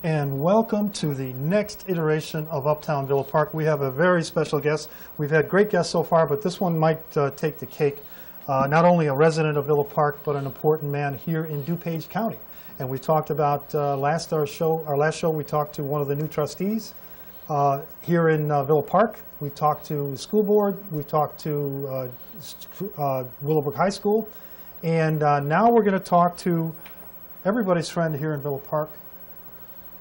And welcome to the next iteration of Uptown Villa Park. We have a very special guest. We've had great guests so far, but this one might take the cake. Not only a resident of Villa Park, but an important man here in DuPage County. And we talked about our last show, we talked to one of the new trustees here in Villa Park. We talked to the school board. We talked to Willowbrook High School. And now we're going to talk to everybody's friend here in Villa Park,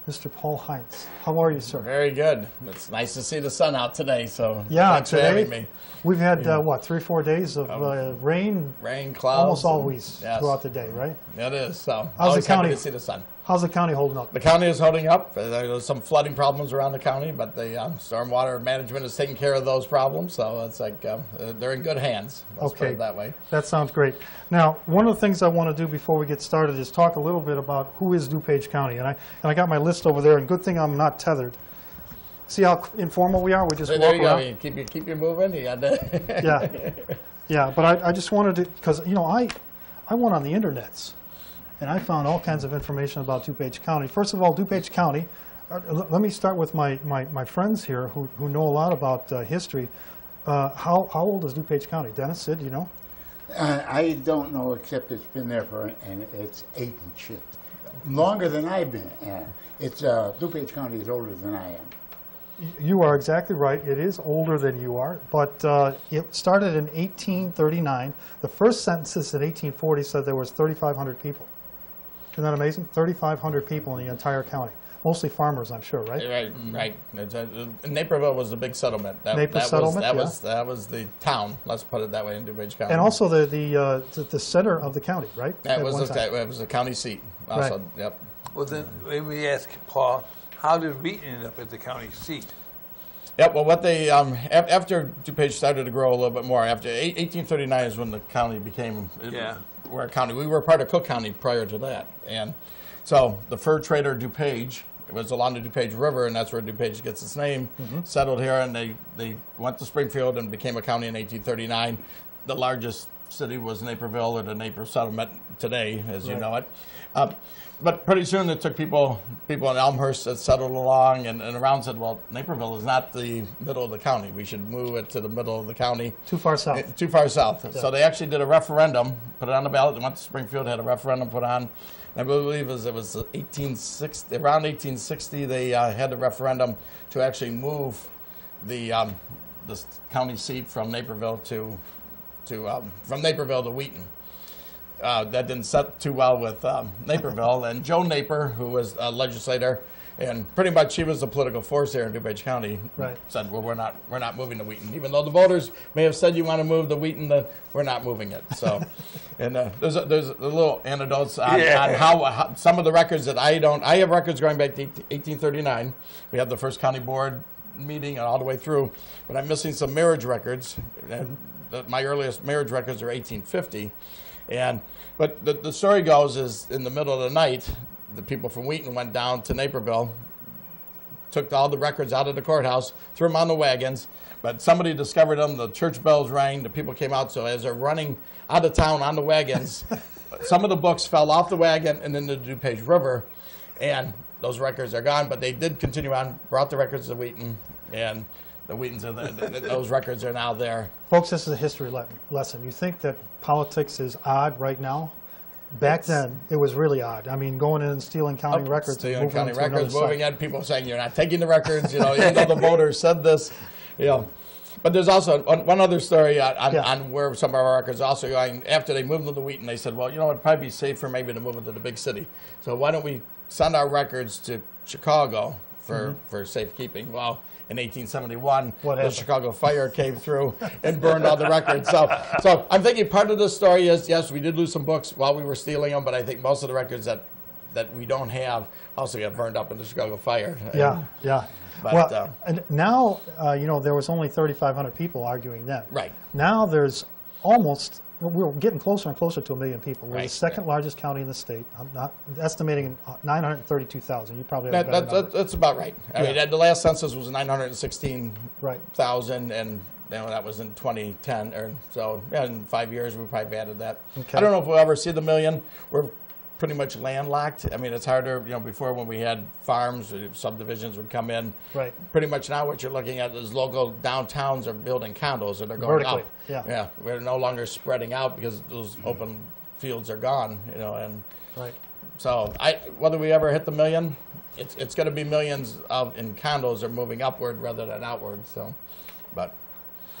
Mr. Paul Hinds. How are you, sir? Very good. It's nice to see the sun out today, so yeah, thanks for having me. We've had, what, 3 or 4 days of rain? Rain, clouds. Almost always throughout the day, right? It is, so how's always the county, happy to see the sun. How's the county holding up? The county is holding up. There's some flooding problems around the county, but the stormwater management is taking care of those problems, so it's like they're in good hands. Let's put it that way. That sounds great. Now, one of the things I want to do before we get started is talk a little bit about who is DuPage County, and I got my list over there, and good thing I'm not tethered. See how informal we are? We just walk around. Keep you moving. You got that. Yeah. But I just wanted to, because I went on the internets. And I found all kinds of information about DuPage County. First of all, DuPage County, let me start with my friends here who know a lot about history. How old is DuPage County? Dennis, Sid, you know? I don't know, except it's been there and it's ancient shit. Longer than I've been. DuPage County is older than I am. You are exactly right. It is older than you are, but it started in 1839. The first census in 1840 said there was 3,500 people. Isn't that amazing? 3,500 people in the entire county. Mostly farmers, I'm sure, right? Right. Naperville was the big settlement. That was the town. Let's put it that way in DuPage County. And also the center of the county, right? That was the county seat. Also, right. Yep. Well, then let me ask Paul, how did Wheaton end up at the county seat? Yeah, well, what they after DuPage started to grow a little bit more, after 1839 is when the county became we're a county. We were part of Cook County prior to that, and so the fur trader DuPage, it was along the DuPage River, and that's where DuPage gets its name. Settled here, and they went to Springfield and became a county in 1839. The largest city was Naperville, or the Naper settlement today, as you know it. But pretty soon it took people in Elmhurst that settled along and around said, well, Naperville is not the middle of the county. We should move it to the middle of the county. Too far south. Too far south. Yeah. So they actually did a referendum, put it on the ballot. They went to Springfield, had a referendum put on. I believe it was 1860. Around 1860, they had the referendum to actually move the county seat from Naperville to Wheaton. That didn't set too well with Naperville, and Joan Naper, who was a legislator, and pretty much she was the political force there in DuPage County, said, well, we're not moving to Wheaton. Even though the voters may have said you want to move to Wheaton, we're not moving it. So, and there's a little anecdotes on how some of the records that I have records going back to 1839. We had the first county board meeting and all the way through, but I'm missing some marriage records. And my earliest marriage records are 1850. But the story goes is in the middle of the night, the people from Wheaton went down to Naperville, took all the records out of the courthouse, threw them on the wagons, but somebody discovered them, the church bells rang, the people came out, so as they're running out of town on the wagons, some of the books fell off the wagon and into the DuPage River, and those records are gone, but they did continue on, brought the records to Wheaton, and the Wheatons, those records are now there. Folks, this is a history lesson. You think that politics is odd right now? Back then, it was really odd. I mean, going in and stealing county records. Stealing county records, moving in, people saying you're not taking the records, even though the voters said this. But there's also one other story on where some of our records also going. After they moved them to Wheaton, they said, well, it'd probably be safer maybe to move them to the big city. So why don't we send our records to Chicago for safekeeping? Well, in 1871, the Chicago fire came through and burned all the records. So I'm thinking part of the story is, yes, we did lose some books while we were stealing them, but I think most of the records that we don't have also got burned up in the Chicago fire. But, and now, there was only 3,500 people arguing then. Right. Now there's we're getting closer and closer to 1 million people. We're the second largest county in the state. I'm not estimating 932,000. You probably have a better number. That's about right. I mean, the last census was 916,000, and that was in 2010. In 5 years, we probably added that. Okay. I don't know if we'll ever see the million. We're pretty much landlocked. I mean, it's harder, before when we had farms, subdivisions would come in. Right. Pretty much now what you're looking at is local downtowns are building condos and they're going Vertically, up. yeah. We're no longer spreading out because those open fields are gone, and Right. so whether we ever hit the million, it's going to be millions in condos are moving upward rather than outward. So, but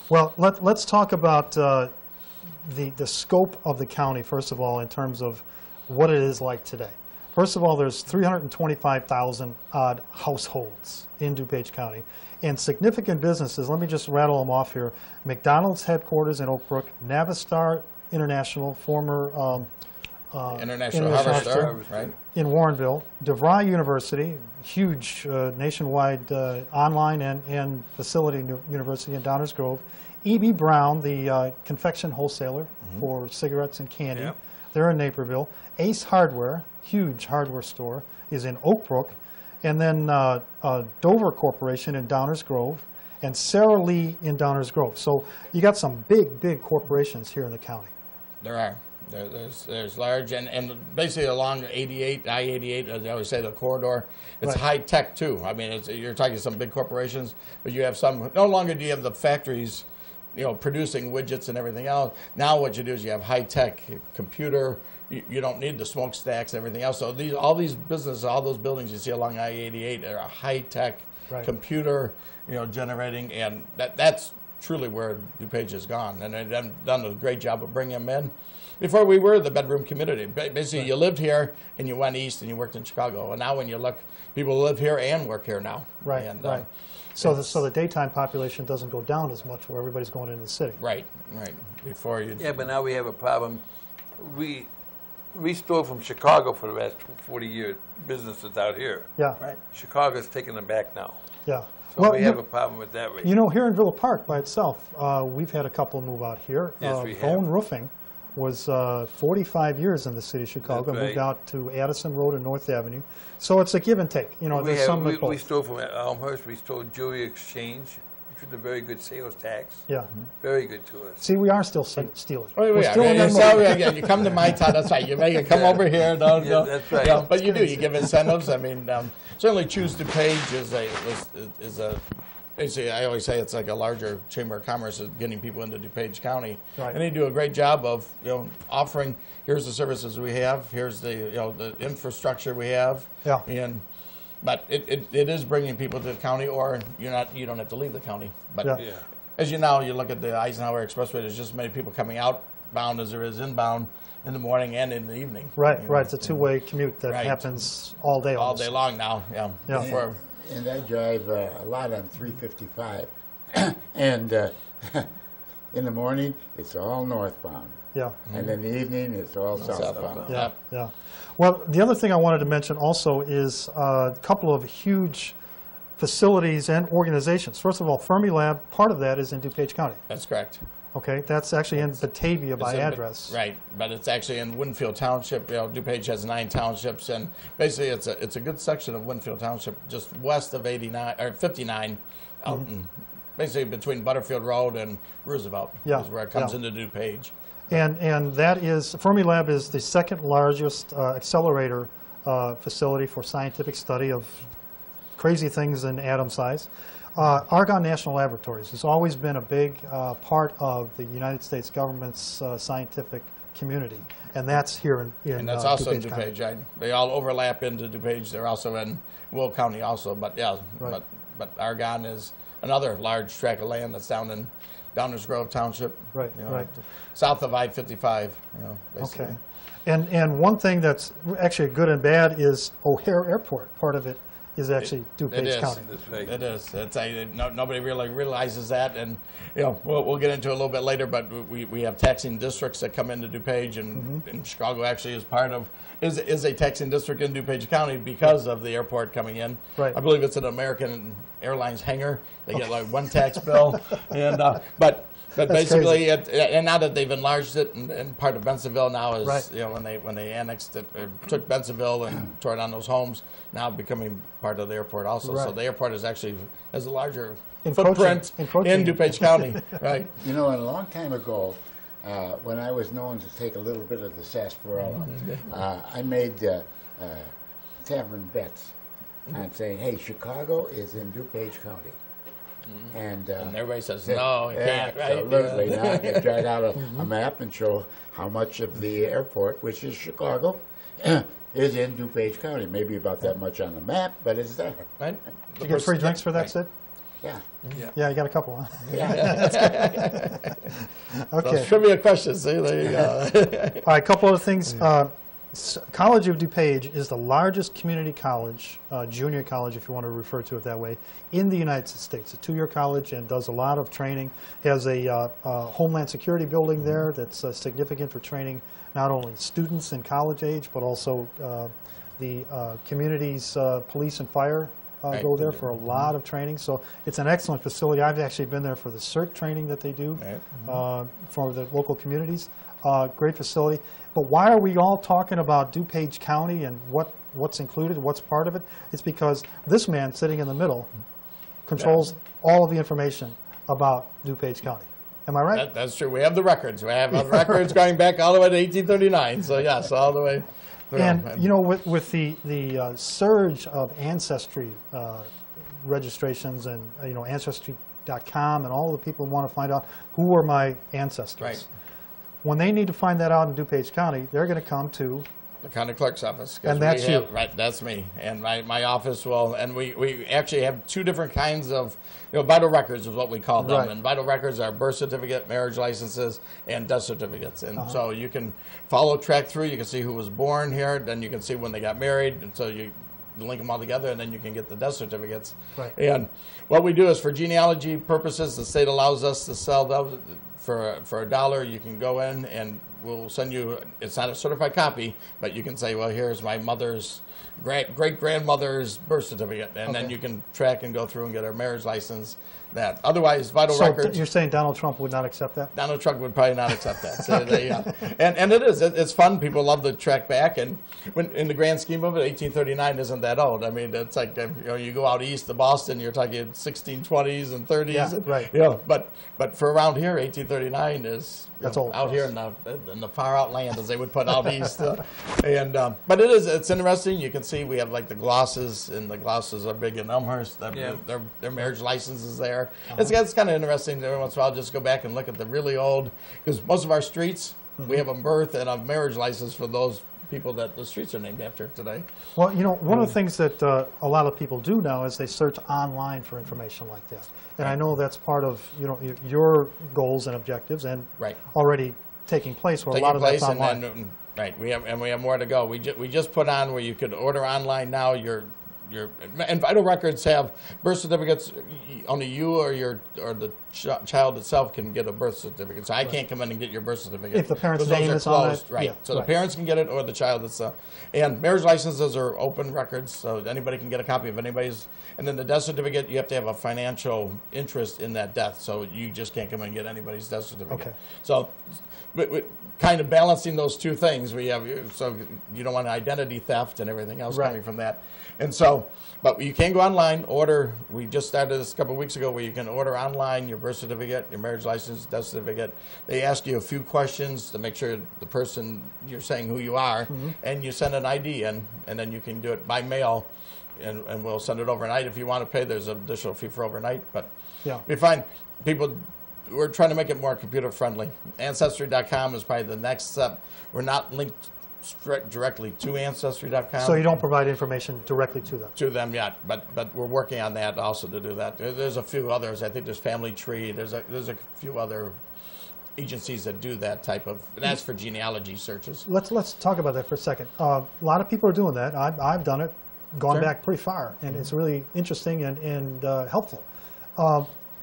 Well, let's talk about the scope of the county, first of all, in terms of what it is like today. First of all, there's 325,000 odd households in DuPage County, and significant businesses. Let me just rattle them off here. McDonald's headquarters in Oak Brook, Navistar International, former International Harvester, right? in Warrenville, DeVry University, huge nationwide online and facility university in Downers Grove, E.B. Brown, the confection wholesaler for cigarettes and candy. Yep. They're in Naperville. Ace Hardware, huge hardware store, is in Oak Brook. And then Dover Corporation in Downers Grove, and Sara Lee in Downers Grove. So you got some big corporations here in the county. There are. There's large, and basically along I-88, as I always say, the corridor, it's Right. high tech too. I mean, you're talking some big corporations, but you have some, no longer do you have the factories, producing widgets and everything else. Now what you do is you have high tech computer. You don't need the smokestacks and everything else. So all these businesses, all those buildings you see along I-88 are high tech Right. computer, generating, and that's truly where DuPage has gone. And they've done a great job of bringing them in. Before we were the bedroom community. Basically, you lived here and you went east and you worked in Chicago. And now when you look, people live here and work here now. Right, And, right. So the daytime population doesn't go down as much where everybody's going into the city. Right. Before you. Yeah, but now we have a problem. We stole from Chicago for the last 40 years, businesses out here. Yeah, Right. Chicago's taking them back now. yeah. So we have a problem with that. Here in Villa Park by itself, we've had a couple move out here. Yes, we have. Bone Roofing was 45 years in the city of Chicago, That's moved right. out to Addison Road and North Avenue. So it's a give and take. There's some that we both. stole from Elmhurst. We stole Jewelry Exchange, which was a very good sales tax. Yeah. Very good to us. See, we are still stealing. Oh, We're yeah, stealing yeah, them so, more. yeah, you come to my town, that's right. You make it come over here. No, Yeah, that's right. Yeah, but you do. You give incentives. I mean, certainly Choose DuPage is a basically, I always say it's like a larger chamber of commerce is getting people into DuPage County, Right. and they do a great job of offering. Here's the services we have. Here's the the infrastructure we have. Yeah. But it is bringing people to the county, or you don't have to leave the county. But Yeah. Yeah. as you know, you look at the Eisenhower Expressway. There's just as many people coming outbound as there is inbound in the morning and in the evening. Right. It's a two-way commute that Right. happens all day. All almost. day long now. Yeah. Yeah. Before- And I drive a lot on 355. And in the morning, it's all northbound. Yeah. And in the evening, it's all southbound. Southbound. Yeah, yeah. Well, the other thing I wanted to mention also is a couple of huge facilities and organizations. First of all, Fermilab, part of that is in DuPage County. That's correct. Okay, that's actually in Batavia by It's in- address. Right, but it's actually in Winfield Township. DuPage has 9 townships, and basically it's a good section of Winfield Township, just west of 59 or 59, out in, basically between Butterfield Road and Roosevelt. Yeah, Is where it comes yeah. into DuPage. And that is, Fermilab is the second largest accelerator facility for scientific study of crazy things in atom size. Argonne National Laboratories has always been a big part of the United States government's scientific community, and that's here in And that's also in DuPage County. DuPage. They all overlap into DuPage. They're also in Will County also, but yeah, Right. but Argonne is another large tract of land that's down in Downers Grove Township. Right, right. South of I-55, basically. Okay. And one thing that's actually good and bad is O'Hare Airport. Part of it is actually DuPage It is. County. That's right. It is. Nobody really realizes that, and we'll get into it a little bit later. But we have taxing districts that come into DuPage, and Chicago actually is a taxing district in DuPage County because of the airport coming in. Right. I believe it's an American Airlines hangar. They get like one tax bill, and but basically, and now that they've enlarged it, and part of Bensenville now is Right. when they annexed it, took Bensenville and tore down those homes, now becoming part of the airport also. So Right. the airport has a larger Encroaching footprint in in DuPage County, right? A long time ago, when I was known to take a little bit of the sarsaparilla, I made tavern bets on saying, hey, Chicago is in DuPage County. And everybody says, no, it can't. Right? Absolutely not. I could drag out a map and show how much of the airport, which is Chicago, is in DuPage County. Maybe about that much on the map, but it's there. Right? Did you get free drinks for that, right. Sid? Yeah. Yeah, you got a couple, huh? Yeah. Okay. Those trivia questions. See, there you go. All right, a couple other things. College of DuPage is the largest community college, junior college, if you want to refer to it that way, in the United States. A two-year college and does a lot of training. Has a Homeland Security building there that's significant for training not only students in college age, but also the community's police and fire go there for a lot of training. So it's an excellent facility. I've actually been there for the CERT training that they do for the local communities. Great facility. But why are we all talking about DuPage County and what's included, what's part of it? It's because this man sitting in the middle controls all of the information about DuPage County. Am I right? That's true. We have the records. We have records going back all the way to 1839. So yes, all the way through. And you know, with the surge of ancestry registrations and Ancestry.com and all the people who want to find out who are my ancestors. Right. When they need to find that out in DuPage County, they're going to come to the county clerk's office. And that's you. Right, that's me. And my office will, and we actually have two different kinds of, vital records is what we call them. Right. And vital records are birth certificate, marriage licenses, and death certificates. And so you can track through, you can see who was born here, then you can see when they got married, and so you link them all together, and then you can get the death certificates. Right. And what we do is for genealogy purposes, the state allows us to sell those for $1. You can go in and we'll send you, it's not a certified copy, but you can say, well, here's my mother's great-grandmother's birth certificate, and then you can track and go through and get her marriage license. That otherwise vital records. You're saying Donald Trump would not accept that? Donald Trump would probably not accept that. So and it's fun. People love to track back, and when in the grand scheme of it, 1839 isn't that old. I mean, it's like you go out east of Boston, you're talking 1620s and 30s. Yeah, and, right. But for around here, 1839 is That's old. out here in the far out land, as they would put out east. But it's interesting. You can see we have like the glosses, and the glosses are big in Elmhurst. Their marriage license is there. It's kind of interesting every once in a while just go back and look at the really old, because most of our streets, we have a birth and a marriage license for those people that the streets are named after today. Well, one of the things that a lot of people do now is they search online for information like that. And I know that's part of your goals and objectives, and already taking place where a lot of that's online. Right, we have more to go. We just put on where you could order online now. And vital records have birth certificates. Only you or the child itself can get a birth certificate. So I can't come in and get your birth certificate if the parent's those name are is closed. on it. Right. Yeah, So the parents can get it, or the child itself. And marriage licenses are open records, so anybody can get a copy of anybody's. And then the death certificate, you have to have a financial interest in that death, so you just can't come in and get anybody's death certificate. Okay. So, kind of balancing those two things, so you don't want identity theft and everything else coming from that. And so, but you can go online, order. We just started this a couple of weeks ago where you can order online your birth certificate, your marriage license, death certificate. They ask you a few questions to make sure the person, you're saying who you are, and you send an ID in, and then you can do it by mail, and we'll send it overnight. If you want to pay, there's an additional fee for overnight. But we find we're trying to make it more computer friendly. Ancestry.com is probably the next step. We're not linked directly to Ancestry.com. So you don't provide information directly to them? To them yet, but we're working on that also to do that. There's a few others. I think there's Family Tree. There's a few other agencies that do that type of, and that's for genealogy searches. Let's talk about that for a second. A lot of people are doing that. I've done it, gone back pretty far, and it's really interesting and helpful.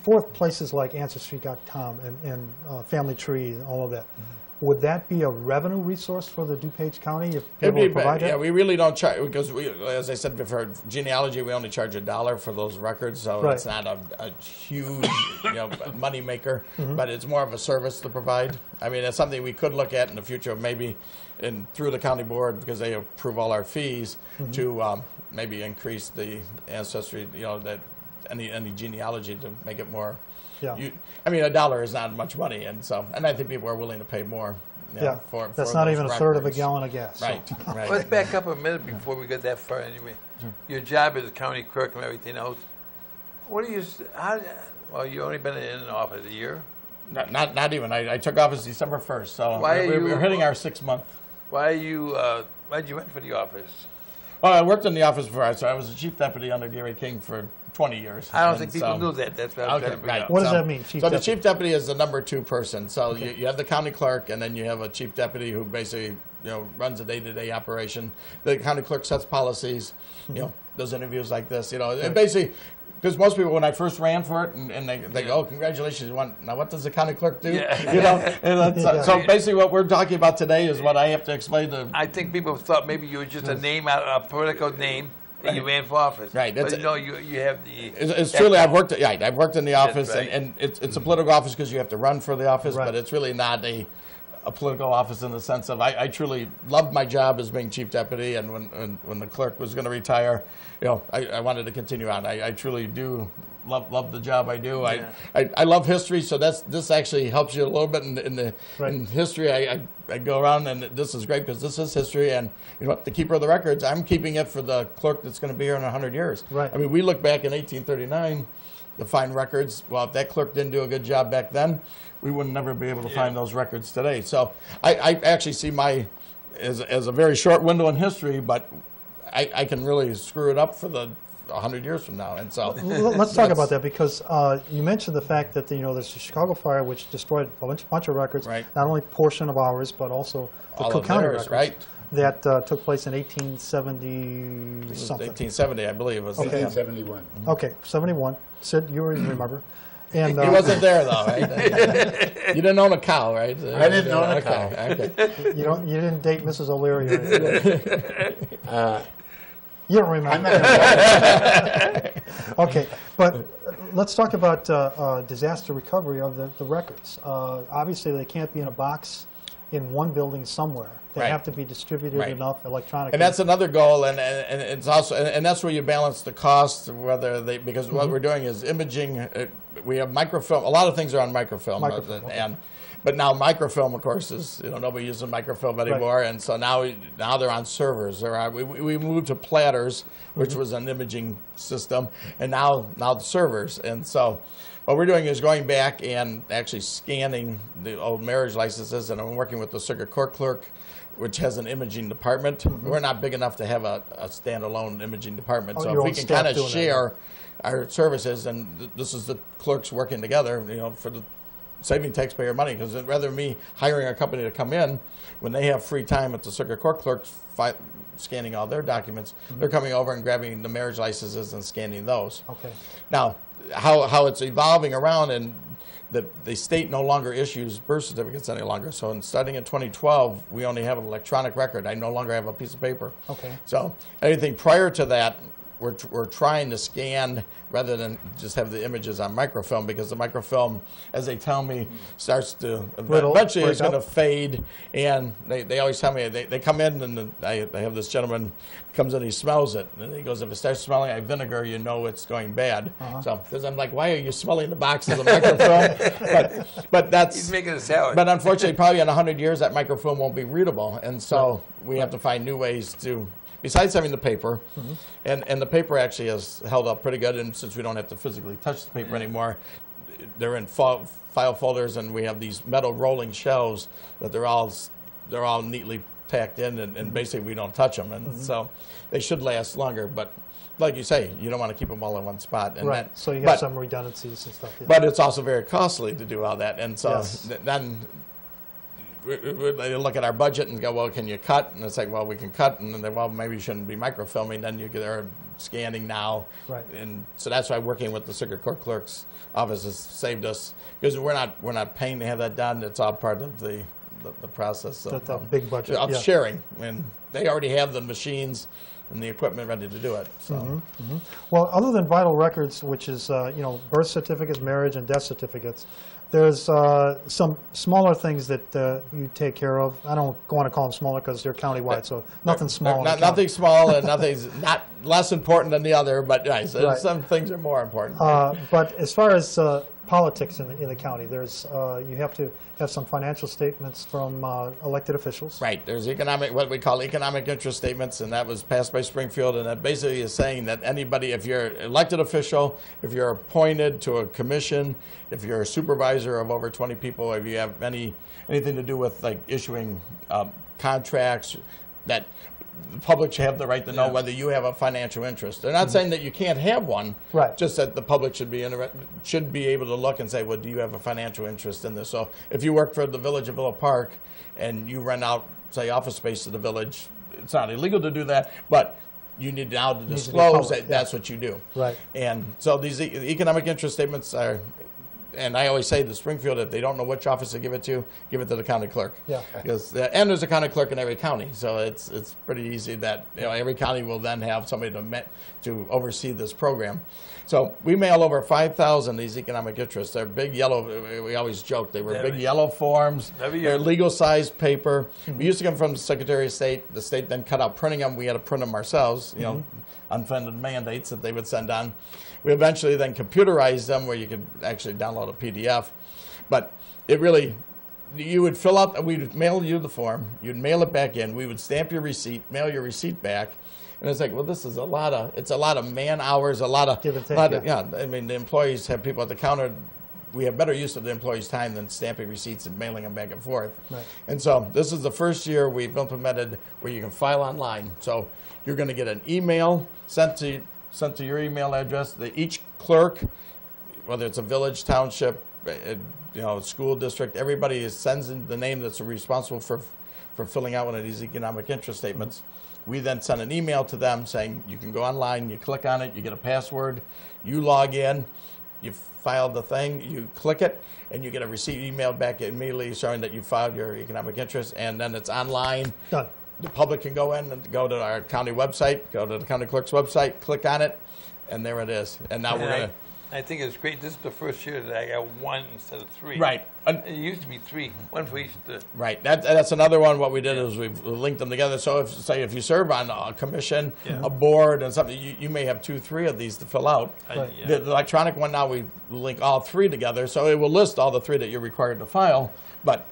For places like Ancestry.com and Family Tree and all of that, would that be a revenue resource for the DuPage County if people would provide that? Yeah, we really don't charge, because as I said before, genealogy, we only charge $1 for those records, so it's not a huge money maker, but it's more of a service to provide. I mean, it's something we could look at in the future, maybe through the county board, because they approve all our fees, to maybe increase the ancestry, that any genealogy to make it more. Yeah. I mean, $1 is not much money, and I think people are willing to pay more. You know, Yeah, for that's not those even a third of a records. gallon of gas. so. Right, right. Let's back up a minute before we get that far anyway. Your job as a county clerk and everything else, what do you, well, you only been in office a year? Not even. I took office December 1st, so Why are we're you- hitting our 6th month. Why'd you went for the office? Well, I worked in the office before, so I was the chief deputy under Gary King for 20 years. I don't And think people so- knew that. That's what I was Okay, trying to bring right. up. What does that mean, chief So the deputy? chief deputy is the number 2 person. So you have the county clerk, and then you have a chief deputy who basically runs a day-to-day operation. The county clerk sets policies, does interviews like this. And basically, because most people, when I first ran for it, and they go, "Oh, congratulations!" Now, what does the county clerk do? Yeah. And that's, so basically, what we're talking about today is what I have to explain to. I think people thought maybe you were just a name, a political name, and you ran for office. Right, But that's you have the. It's truly, I've worked in the office, right. and it's a political office because you have to run for the office, Right. but it's really not a political office in the sense of I truly loved my job as being chief deputy, and when the clerk was going to retire, I wanted to continue on. I truly do love the job I do. Yeah. I love history, so this actually helps you a little bit in history. I go around, and this is great because this is history, and the keeper of the records, I'm keeping it for the clerk that's going to be here in 100 years. Right. I mean, we look back in 1839 to find records. Well, if that clerk didn't do a good job back then, we would never be able to find those records today. So I actually see as a very short window in history, but I can really screw it up for the 100 years from now. And so Let's talk about that because you mentioned the fact that there's the Chicago fire, which destroyed a bunch of records, Right. not only portion of ours, but also the All Cook of County theirs, records right. that took place in 1870 something. 1870, I believe, was Okay. 1971. Okay, 71. Sid, you remember. And He wasn't there though, right? You didn't own a cow, right? I didn't own a cow. Okay. you didn't date Mrs. O'Leary. Or anything. You don't remember. I'm not gonna Okay, but let's talk about disaster recovery of the records. Obviously, they can't be in a box in one building somewhere. They Right. have to be distributed Right. enough electronically. And that's another goal, and it's also, and that's where you balance the cost, whether because what we're doing is imaging. We have microfilm. A lot of things are on microfilm, Microfilm, okay. but now microfilm, of course, is nobody uses microfilm anymore, and so now they're on servers. We moved to platters, which was an imaging system, and now the servers, and so. What we're doing is going back and actually scanning the old marriage licenses, and I'm working with the circuit court clerk, which has an imaging department. We're not big enough to have a standalone imaging department, so your if we own can staff kind of doing that, share our services, and this is the clerks working together, for the saving taxpayer money, because rather than me hiring a company to come in, when they have free time at the circuit court clerks scanning all their documents, they're coming over and grabbing the marriage licenses and scanning those. Okay. Now, how it's evolving around, and the state no longer issues birth certificates any longer. So starting in 2012, we only have an electronic record. I no longer have a piece of paper. Okay. So anything prior to that, we're trying to scan rather than just have the images on microfilm, because the microfilm, as they tell me, starts to eventually it's break going to up. fade. And they always tell me, they come in, and I have this gentleman comes in, he smells it, and he goes, if it starts smelling like vinegar, you know it's going bad. So because I'm like, why are you smelling the box of the microfilm? but that's He's making a salad. but unfortunately, probably in 100 years, that microfilm won't be readable, and so we have to find new ways to. Besides having the paper, and the paper actually has held up pretty good, and since we don't have to physically touch the paper anymore, they're in file folders, and we have these metal rolling shelves that they're all neatly tacked in, and basically we don't touch them, and so they should last longer. But like you say, you don't want to keep them all in one spot. And Right. So you have some redundancies and stuff. Yeah. but it's also very costly to do all that, and so Yes. then. They look at our budget and go, well, can you cut? And it's like, well, we can cut. And then they, well, maybe you shouldn't be microfilming. Then they're scanning now. Right. And so that's why working with the circuit court clerk's office has saved us, because we're not paying to have that done. It's all part of the process the big budget. of yeah. sharing. And they already have the machines. and the equipment ready to do it. So. Well, other than vital records, which is, birth certificates, marriage, and death certificates, there's some smaller things that you take care of. I don't want to call them smaller because they're countywide, so nothing small. Nothing small, and nothing's not less important than the other, but nice. Right. Some things are more important. But as far as politics in the county, there's you have to have some financial statements from elected officials. Right. There's what we call economic interest statements, and that was passed by Springfield, and that basically is saying that anybody, if you're an elected official, if you're appointed to a commission, if you're a supervisor of over 20 people, if you have anything to do with like issuing contracts, that the public should have the right to know whether you have a financial interest. They're not saying that you can't have one, right? Just that the public should be able to look and say, well, do you have a financial interest in this? So if you work for the Village of Villa Park and you rent out, say, office space to the village, it's not illegal to do that, but you need now to disclose that that's what you do. Right. And so these economic interest statements are, and I always say to Springfield, if they don't know which office to give it to the county clerk. Yeah. Because and there's a county clerk in every county, so it's pretty easy that every county will then have somebody to oversee this program. So we mail over 5,000 these economic interests. They're big yellow. We always joke they were big yellow forms. They're legal size paper. We used to come from the Secretary of State. The state then cut out printing them. We had to print them ourselves. Unfunded mandates that they would send on. We eventually then computerized them where you could actually download a PDF. But it really, you would fill out, we would mail you the form, you'd mail it back in, we would stamp your receipt, mail your receipt back. And it's like, well, this is a lot of man hours, a lot of, give and take, I mean, the employees have people at the counter. We have better use of the employees' time than stamping receipts and mailing them back and forth. Right. And so this is the first year we've implemented where you can file online. So you're going to get an email sent to your email address. Each clerk, whether it's a village, township, school district, everybody sends in the name that's responsible for filling out one of these economic interest statements. We then send an email to them saying you can go online, you click on it, you get a password, you log in, you filed the thing, you click it, and you get a receipt emailed back immediately showing that you filed your economic interest, and then it's online. Done. The public can go in and go to our county website, go to the county clerk's website, click on it, and there it is. And now we're going to... I think it's great. This is the first year that I got one instead of three. Right. It used to be three, one for each. Right. That's another one. What we did is we've linked them together. So if you serve on a commission, a board, and something, you may have 2, 3 of these to fill out. The electronic one now we link all 3 together, so it will list all the 3 that you're required to file, but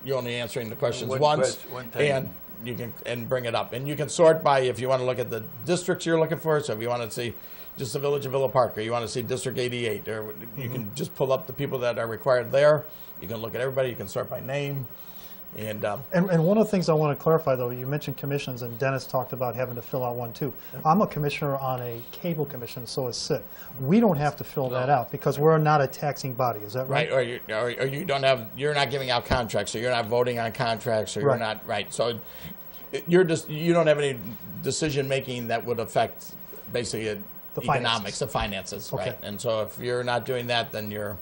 you're only answering the questions once, one time. and you can bring it up, and you can sort by if you want to look at the districts you're looking for. So if you want to see just the Village of Villa Park, or you want to see District 88, or you can just pull up the people that are required there. You can look at everybody. You can sort by name. And one of the things I want to clarify, though, you mentioned commissions, and Dennis talked about having to fill out one, too. I'm a commissioner on a cable commission, so is SIT. We don't have to fill that out because we're not a taxing body. Is that right? Right, or you're not giving out contracts, so you're not voting on contracts, or you're not, right. So you don't have any decision-making that would affect basically the economics, the finances, okay. Right? And so if you're not doing that, then you're...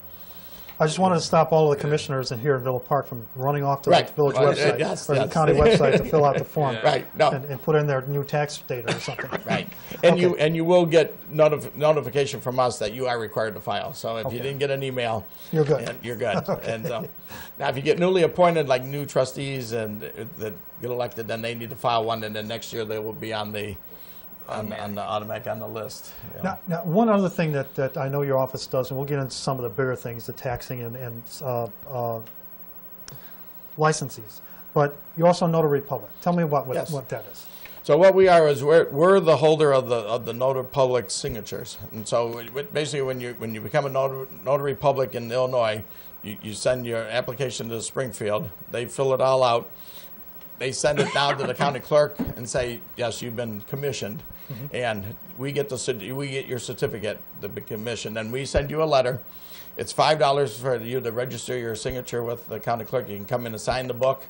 I just wanted to stop all of the commissioners in here in Villa Park from running off to the village website or the county website to fill out the form, and put in their new tax data or something. Right, and you will get notification from us that you are required to file. So if you didn't get an email, you're good. You're good. And now, if you get newly appointed, like new trustees and that get elected, then they need to file one, and then next year they will be on the automatic on the list. Now, one other thing that I know your office does, and we'll get into some of the bigger things, the taxing and licensees, but you also notary public. Tell me what that is. So what we are is we're the holder of the notary public signatures, and so basically when you become a notary public in Illinois, you send your application to Springfield. They fill it all out. They send it down to the county clerk and say, yes, you've been commissioned. And we get your certificate to be commissioned, and we send you a letter. It's $5 for you to register your signature with the county clerk. You can come in and sign the book,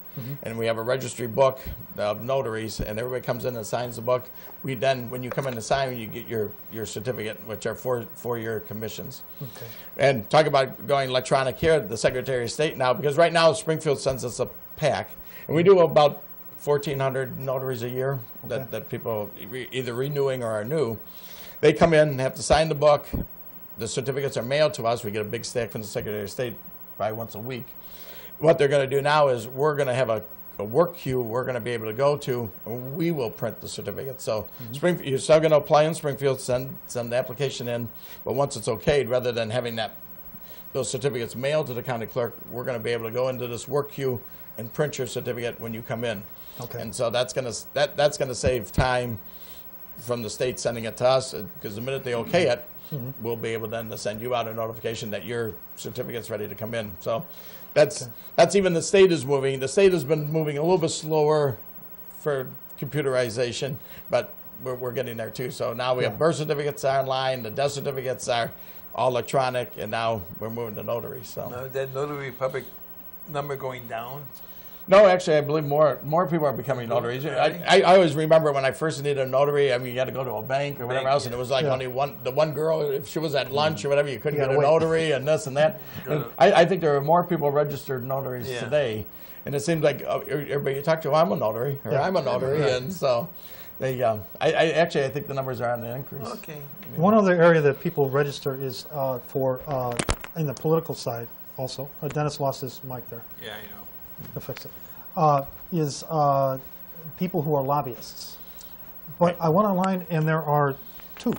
and we have a registry book of notaries, and everybody comes in and signs the book. We then, when you come in to sign, you get your certificate, which are four-year commissions. Okay. And talk about going electronic here, the Secretary of State now, because right now Springfield sends us a pack, and we do about 1,400 notaries a year that people either renewing or are new. They come in and have to sign the book. The certificates are mailed to us. We get a big stack from the Secretary of State probably once a week. What they're going to do now is we're going to have a work queue we're going to be able to go to, and we will print the certificate. So Springfield, you're still going to apply in Springfield, send the application in, but once it's okayed, rather than having those certificates mailed to the county clerk, we're going to be able to go into this work queue and print your certificate when you come in. Okay. And so that's going to save time from the state sending it to us, because the minute they okay it, we'll be able then to send you out a notification that your certificate's ready to come in. So that's even the state is moving. The state has been moving a little bit slower for computerization, but we're getting there too. So now we have birth certificates are online, the death certificates are all electronic, and now we're moving to notary. So that Notary Public number going down? no, actually, I believe more people are becoming notaries. I always remember when I first needed a notary. I mean, you had to go to a bank or whatever else, and it was like only the one girl. If she was at lunch or whatever, you couldn't get a notary, and this and that. And I think there are more people registered notaries today, and it seems like everybody you talk to, I'm a notary, or I'm a notary, and so they. I think the numbers are on the increase. Okay. One other area that people register is for in the political side also. Dennis lost his mic there. Yeah, I know. To fix it, is people who are lobbyists. But I went online, and there are 2.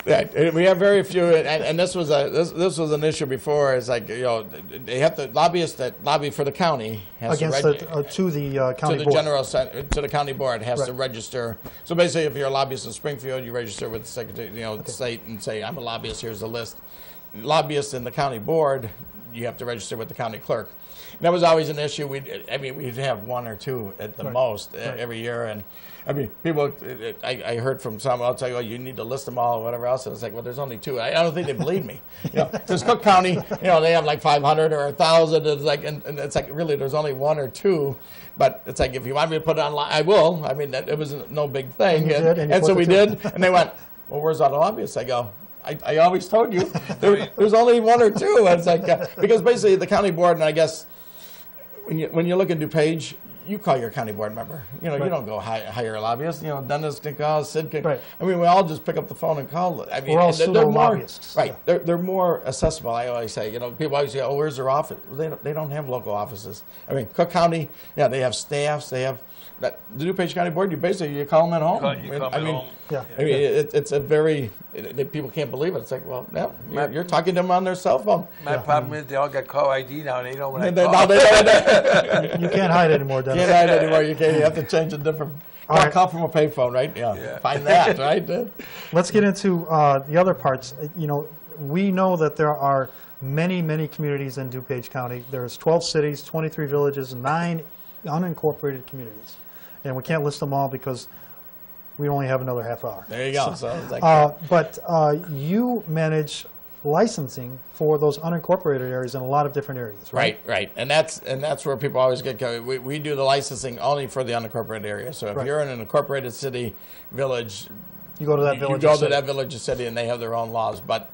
Yeah, we have very few, and this was an issue before. It's like, they have to lobbyists that lobby for the county has against to to the county to the board. to the county board has to register. So basically, if you're a lobbyist in Springfield, you register with the secretary, the state, and say, I'm a lobbyist. Here's the list. Lobbyists in the county board, you have to register with the county clerk. And that was always an issue. We'd have 1 or 2 at the most every year. And I mean, people, I heard from some, I'll tell you, you need to list them all or whatever else. And it's like, well, there's only 2. I don't think they believe me. Because Cook County, they have like 500 or 1,000. It's like, and it's like, really, there's only 1 or 2. But it's like, if you want me to put it online, I will. I mean, it was no big thing. And so we did. And they went, well, where's all the lobbyists? I go, I always told you there's only 1 or 2. And it's like, because basically the county board, and I guess when you look at DuPage, you call your county board member. You don't go hire a lobbyist. Dennis can call, Sid can. Right. I mean, we all just pick up the phone and call. I mean, we're all pseudo lobbyists. Right. Yeah. They're more accessible. I always say. People always say, "Oh, where's their office?" They don't have local offices. I mean, Cook County, they have staffs. They have the DuPage County Board. You call them at home. Home. Yeah. I mean, it's a very people can't believe it. It's like, well, you're talking to them on their cell phone. My problem is they all got call ID now, and they know when I Now call. they don't. You can't hide anymore, Dennis. Can't hide anymore. You have to change a different. Call from a payphone, right? Yeah. Find that, right? Let's get into the other parts. We know that there are many, many communities in DuPage County. There's 12 cities, 23 villages, 9 unincorporated communities. And we can't list them all because we only have another half hour. There you go. So it's like, but you manage licensing for those unincorporated areas in a lot of different areas, right? Right. And that's where people always get going. We do the licensing only for the unincorporated area. So if you're in an incorporated city, village, you go to that village. You go to that village or city, and they have their own laws. But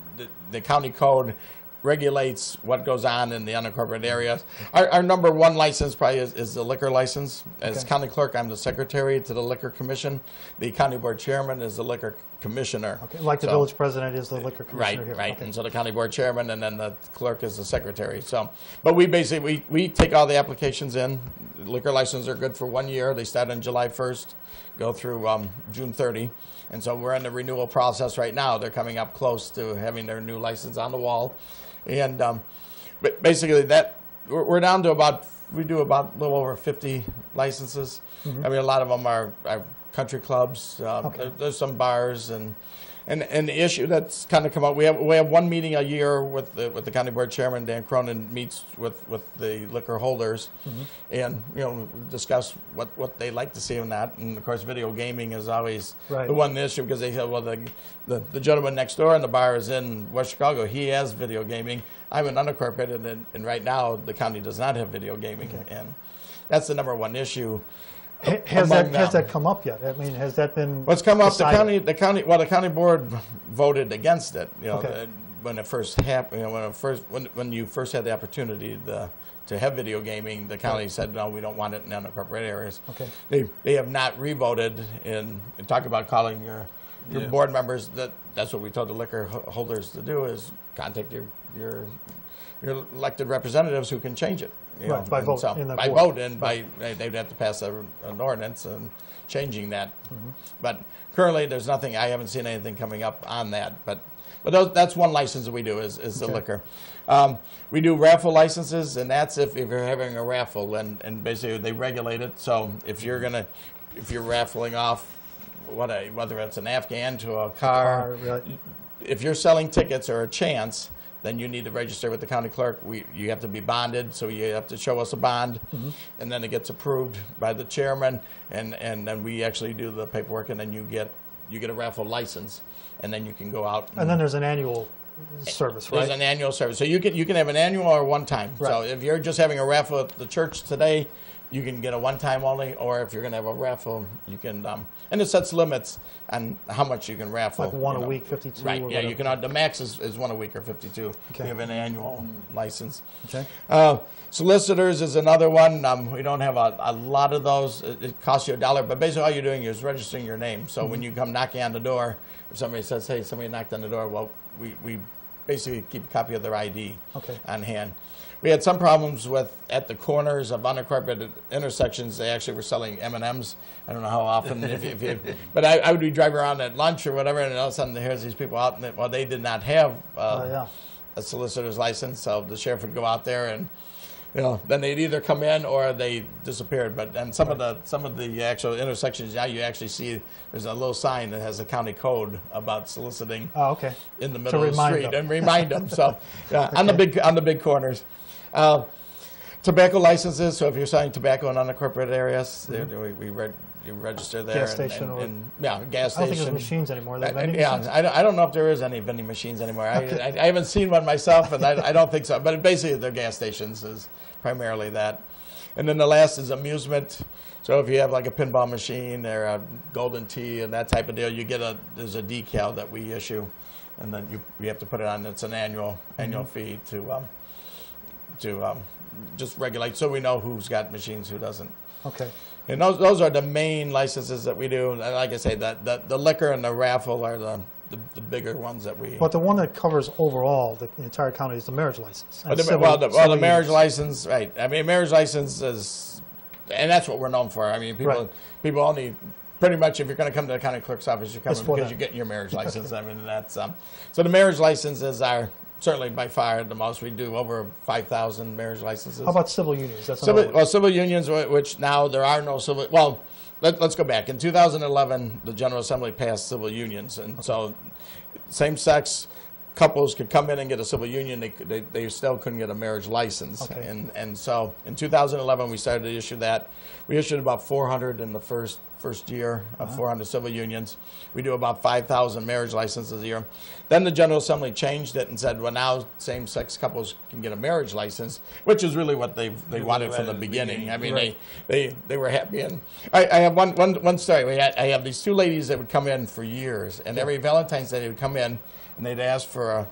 the county code regulates what goes on in the unincorporated areas. Our number 1 license probably is the liquor license. As county clerk, I'm the secretary to the liquor commission. The county board chairman is the liquor commissioner. Okay. Like the village president is the liquor commissioner here. Right. Okay. And so the county board chairman, and then the clerk is the secretary. So, but we basically we take all the applications in. Liquor licenses are good for 1 year. They start on July 1st, go through June 30. And so we're in the renewal process right now. They're coming up close to having their new license on the wall. And but basically we're down to we do about a little over 50 licenses. I mean, a lot of them are country clubs. There's some bars and the issue that's kind of come up. We have 1 meeting a year with the county board chairman. Dan Cronin meets with the liquor holders, and discuss what they like to see in that. And of course, video gaming is always the one issue, because they say, well, the gentleman next door in the bar is in West Chicago. He has video gaming. I'm an unincorporated, and right now the county does not have video gaming, and that's the number 1 issue. Has that come up yet? I mean, has that been What's come up? decided? The county board voted against it. when it first happened, when you first had the opportunity to have video gaming, the county said no, we don't want it in unincorporated areas. Okay. They have not revoted and talk about calling your board members. That's what we told the liquor holders to do, is contact your elected representatives who can change it. Right, by vote So, in the by board. vote, and they'd have to pass an ordinance and changing that. But currently, there's nothing. I haven't seen anything coming up on that. But that's one license that we do is the liquor. We do raffle licenses, and that's if you're having a raffle, and basically they regulate it. So if you're raffling off whether it's an Afghan to a car, right. if you're selling tickets or a chance, then you need to register with the county clerk. You have to be bonded, so you have to show us a bond, and then it gets approved by the chairman, and then we actually do the paperwork, and then you get a raffle license, and then you can go out. And then there's an annual service, right? There's an annual service, so you can have an annual or one time. Right. So if you're just having a raffle at the church today, you can get a one time only, or if you're going to have a raffle, you can. And it sets limits on how much you can raffle. Like one a week, 52. Right. Or Yeah. whatever. You can. The max is one a week or 52. Okay. We have an annual license. Okay. Solicitors is another one. We don't have a lot of those. It costs you $1, but basically all you're doing is registering your name. So when you come knocking on the door, if somebody says, "Hey, somebody knocked on the door," well, we basically keep a copy of their ID on hand. We had some problems at the corners of unincorporated intersections. They actually were selling M&Ms. I don't know how often, but I would be driving around at lunch or whatever, and all of a sudden here's these people out, and they did not have a solicitor's license, so the sheriff would go out there, and then they'd either come in or they disappeared. But and some of the actual intersections now you actually see there's a little sign that has a county code about soliciting in the middle of the street and remind them. So on the big corners. Tobacco licenses. So if you're selling tobacco in unincorporated areas, you register there. Gas station gas station. I don't think there's machines anymore. Machines? I don't know if there is any vending machines anymore. I haven't seen one myself, and I don't think so. But basically, they're gas stations is primarily that. And then the last is amusement. So if you have like a pinball machine or a golden tee and that type of deal, there's a decal that we issue, and then you have to put it on. It's an annual fee to just regulate, so we know who's got machines, who doesn't. Okay. And those are the main licenses that we do. And like I say, the liquor and the raffle are the bigger ones that we. But the one that covers overall the entire county is the marriage license. The marriage license, right? I mean, marriage license is, and that's what we're known for. I mean, people only. Pretty much, if you're going to come to the county clerk's office, you're coming because you're getting your marriage license. I mean, that's so the marriage licenses are certainly by far the most. We do over 5,000 marriage licenses. How about civil unions? That's civil unions, which now there are no civil. Well, let's go back. In 2011, the General Assembly passed civil unions, and so same-sex couples could come in and get a civil union. They still couldn't get a marriage license, and so in 2011 we started to issue that. We issued about 400 in the first year of 400 civil unions. We do about 5,000 marriage licenses a year. Then the General Assembly changed it and said, well, now same-sex couples can get a marriage license, which is really what they wanted from the beginning. I mean, they were happy. And I have one story. I have these two ladies that would come in for years, and every Valentine's Day they would come in and they'd ask for a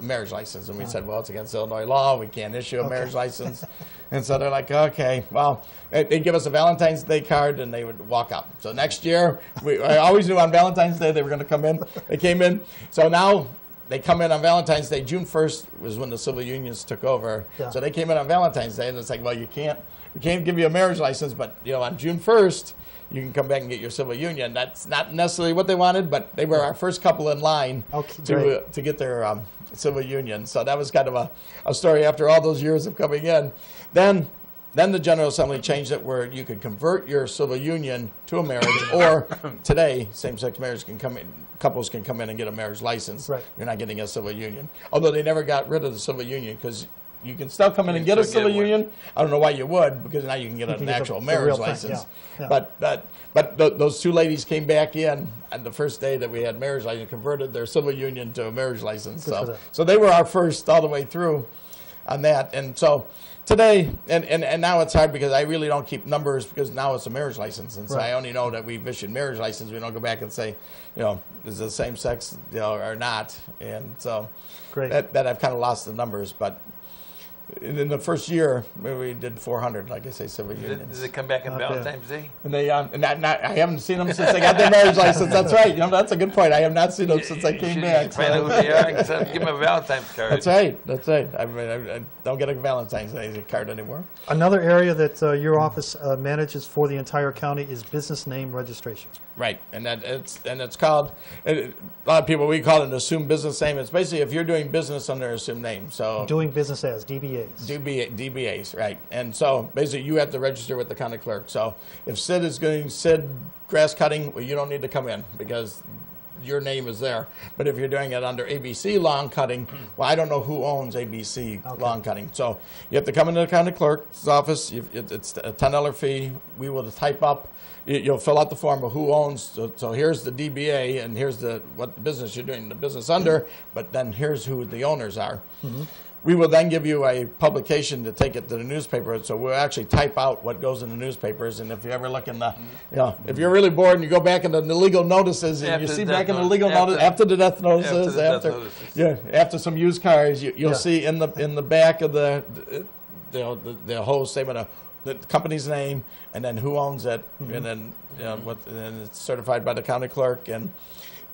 marriage license, and we said, well, it's against Illinois law. We can't issue a marriage license. And so they're like, okay, well, they'd give us a Valentine's Day card, and they would walk up. So next year, I always knew on Valentine's Day they were going to come in. They came in. So now they come in on Valentine's Day. June 1st was when the civil unions took over. Yeah. So they came in on Valentine's Day, and it's like, well, we can't give you a marriage license, but on June 1st, you can come back and get your civil union. That's not necessarily what they wanted, but they were our first couple in line to get their civil union. So that was kind of a story after all those years of coming in. Then the General Assembly changed it where you could convert your civil union to a marriage, or today, same-sex marriage couples can come in and get a marriage license. Right. You're not getting a civil union. Although they never got rid of the civil union, because you can still come in and get a civil union. I don't know why you would, because now you can get an actual marriage license. Yeah. But those two ladies came back in on the first day that we had marriage license, converted their civil union to a marriage license. So they were our first all the way through on that. And so Today, and now it's hard because I really don't keep numbers because now it's a marriage license, and so Right. I only know that we've issued marriage license. We don't go back and say, is it the same sex, or not, and so Great. that I've kind of lost the numbers. But in the first year, we did 400, like I say, civil unions. Does it come back on Not bad. Valentine's Day? And they, I haven't seen them since they got their marriage license. That's right. That's a good point. I have not seen them since I came back. Find out who they are and give them a Valentine's card. That's right. That's right. I don't get a Valentine's Day card anymore. Another area that your office manages for the entire county is business name registrations. Right, and it's called, a lot of people, we call it an assumed business name. It's basically if you're doing business under an assumed name. So Doing business as, DBAs. DBAs, right. And so basically you have to register with the county clerk. So if Sid is going Sid grass cutting, well, you don't need to come in because your name is there. But if you're doing it under ABC lawn cutting, well, I don't know who owns ABC lawn cutting. So you have to come into the county clerk's office. It's a $10 fee. We will type up. You'll fill out the form of who owns. So here's the DBA, and here's what the business you're doing the business under. But then here's who the owners are. Mm-hmm. We will then give you a publication to take it to the newspaper. So we'll actually type out what goes in the newspapers. And if you ever look in the, if you're really bored and you go back into the legal notices and you see back in the legal notice after the death notices, after some used cars, you'll see in the back of the whole statement of the company's name and then who owns it, and then and then it's certified by the county clerk, and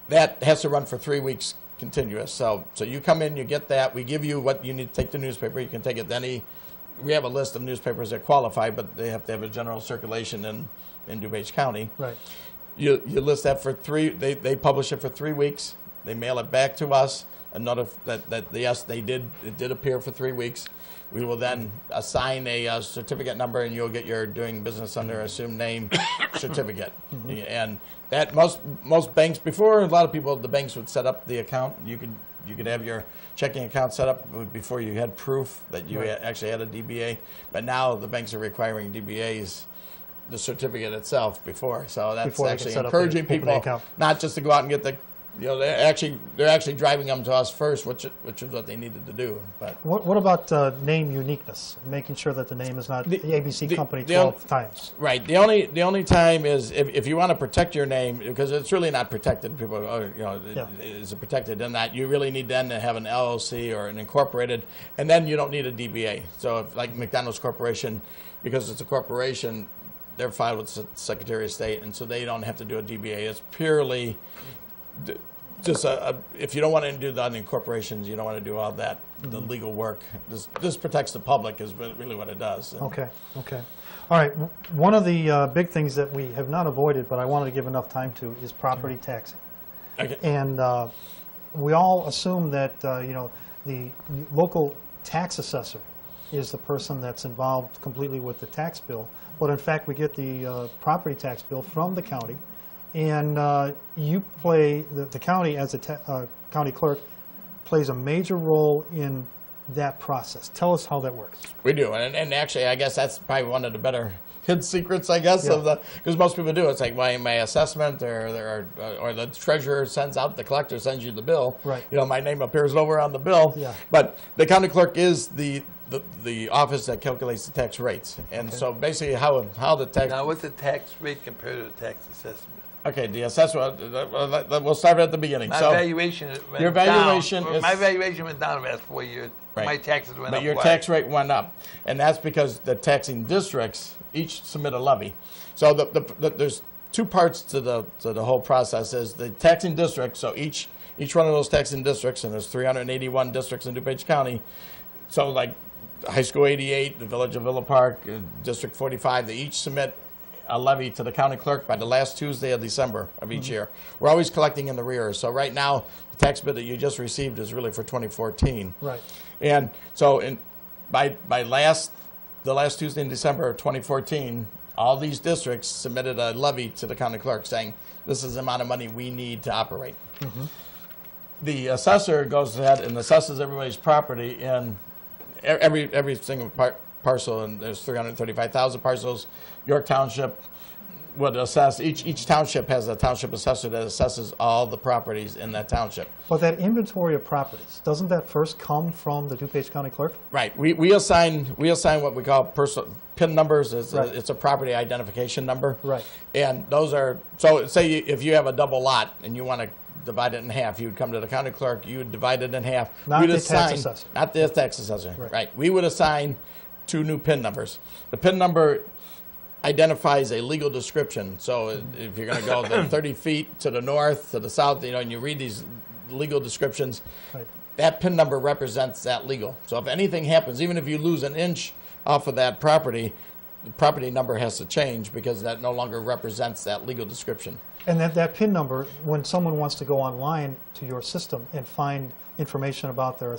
that has to run for 3 weeks continuous. So you come in, you get that. We give you what you need to take the newspaper. You can take it to we have a list of newspapers that qualify, but they have to have a general circulation in DuPage County. Right. You list that for they publish it for 3 weeks. They mail it back to us and that yes, it did appear for 3 weeks. We will then assign a certificate number, and you'll get your doing business under assumed name certificate. Mm-hmm. And that most banks, before a lot of people, the banks would set up the account. You could have your checking account set up before you had proof that you actually had a DBA. But now the banks are requiring DBAs, the certificate itself before. So that's actually encouraging people not just to go out and get the. They're actually driving them to us first, which is what they needed to do. But what about name uniqueness? Making sure that the name is not the ABC company 12 times. Right. The only time is if you want to protect your name, because it's really not protected. People, is it protected? And that you really need then to have an LLC or an incorporated, and then you don't need a DBA. So if like McDonald's Corporation, because it's a corporation, they're filed with the Secretary of State, and so they don't have to do a DBA. It's purely just if you don't want to do the incorporations, you don't want to do all that, the legal work. This protects the public is really what it does. Okay. All right. One of the big things that we have not avoided, but I wanted to give enough time to, is property taxing. Okay. And we all assume that the local tax assessor is the person that's involved completely with the tax bill, but in fact we get the property tax bill from the county. And you play, the county as a county clerk plays a major role in that process. Tell us how that works. We do, and actually I guess that's probably one of the better hidden secrets, I guess, of because most people do. It's like my assessment or the treasurer sends out, the collector sends you the bill. Right. My name appears over on the bill. Yeah. But the county clerk is the office that calculates the tax rates. And so basically how the tax... Now, what's the tax rate compared to the tax assessment? Okay, the assessment, we'll start at the beginning. My valuation went your valuation down. is... My valuation went down the last 4 years. Right. My taxes went up. But your tax rate went up. And that's because the taxing districts each submit a levy. So there's two parts to the whole process. Is the taxing district, so each one of those taxing districts, and there's 381 districts in DuPage County, so like High School 88, the Village of Villa Park, District 45, they each submit a levy to the county clerk by the last Tuesday of December of each year. We're always collecting in the rear. So right now, the tax bill that you just received is really for 2014. Right. And so by the last Tuesday in December of 2014, all these districts submitted a levy to the county clerk saying, this is the amount of money we need to operate. Mm-hmm. The assessor goes ahead and assesses everybody's property in every single parcel, and there's 335,000 parcels. York Township, would assess, each township has a township assessor that assesses all the properties in that township. But that inventory of properties, doesn't that first come from the DuPage County Clerk? Right. We assign what we call PIN numbers. Right. It's a property identification number. Right. And those are, so say if you have a double lot and you want to divide it in half, you would come to the county clerk, you would divide it in half. Not We'd the assign, tax assessor. Not the tax assessor. Right. Right. We would assign 2 new PIN numbers. The PIN number identifies a legal description. So if you're going to go the 30 feet to the north, to the south, and you read these legal descriptions, Right. that PIN number represents that legal. So if anything happens, even if you lose an inch off of that property, the property number has to change because that no longer represents that legal description. And that PIN number, when someone wants to go online to your system and find information about their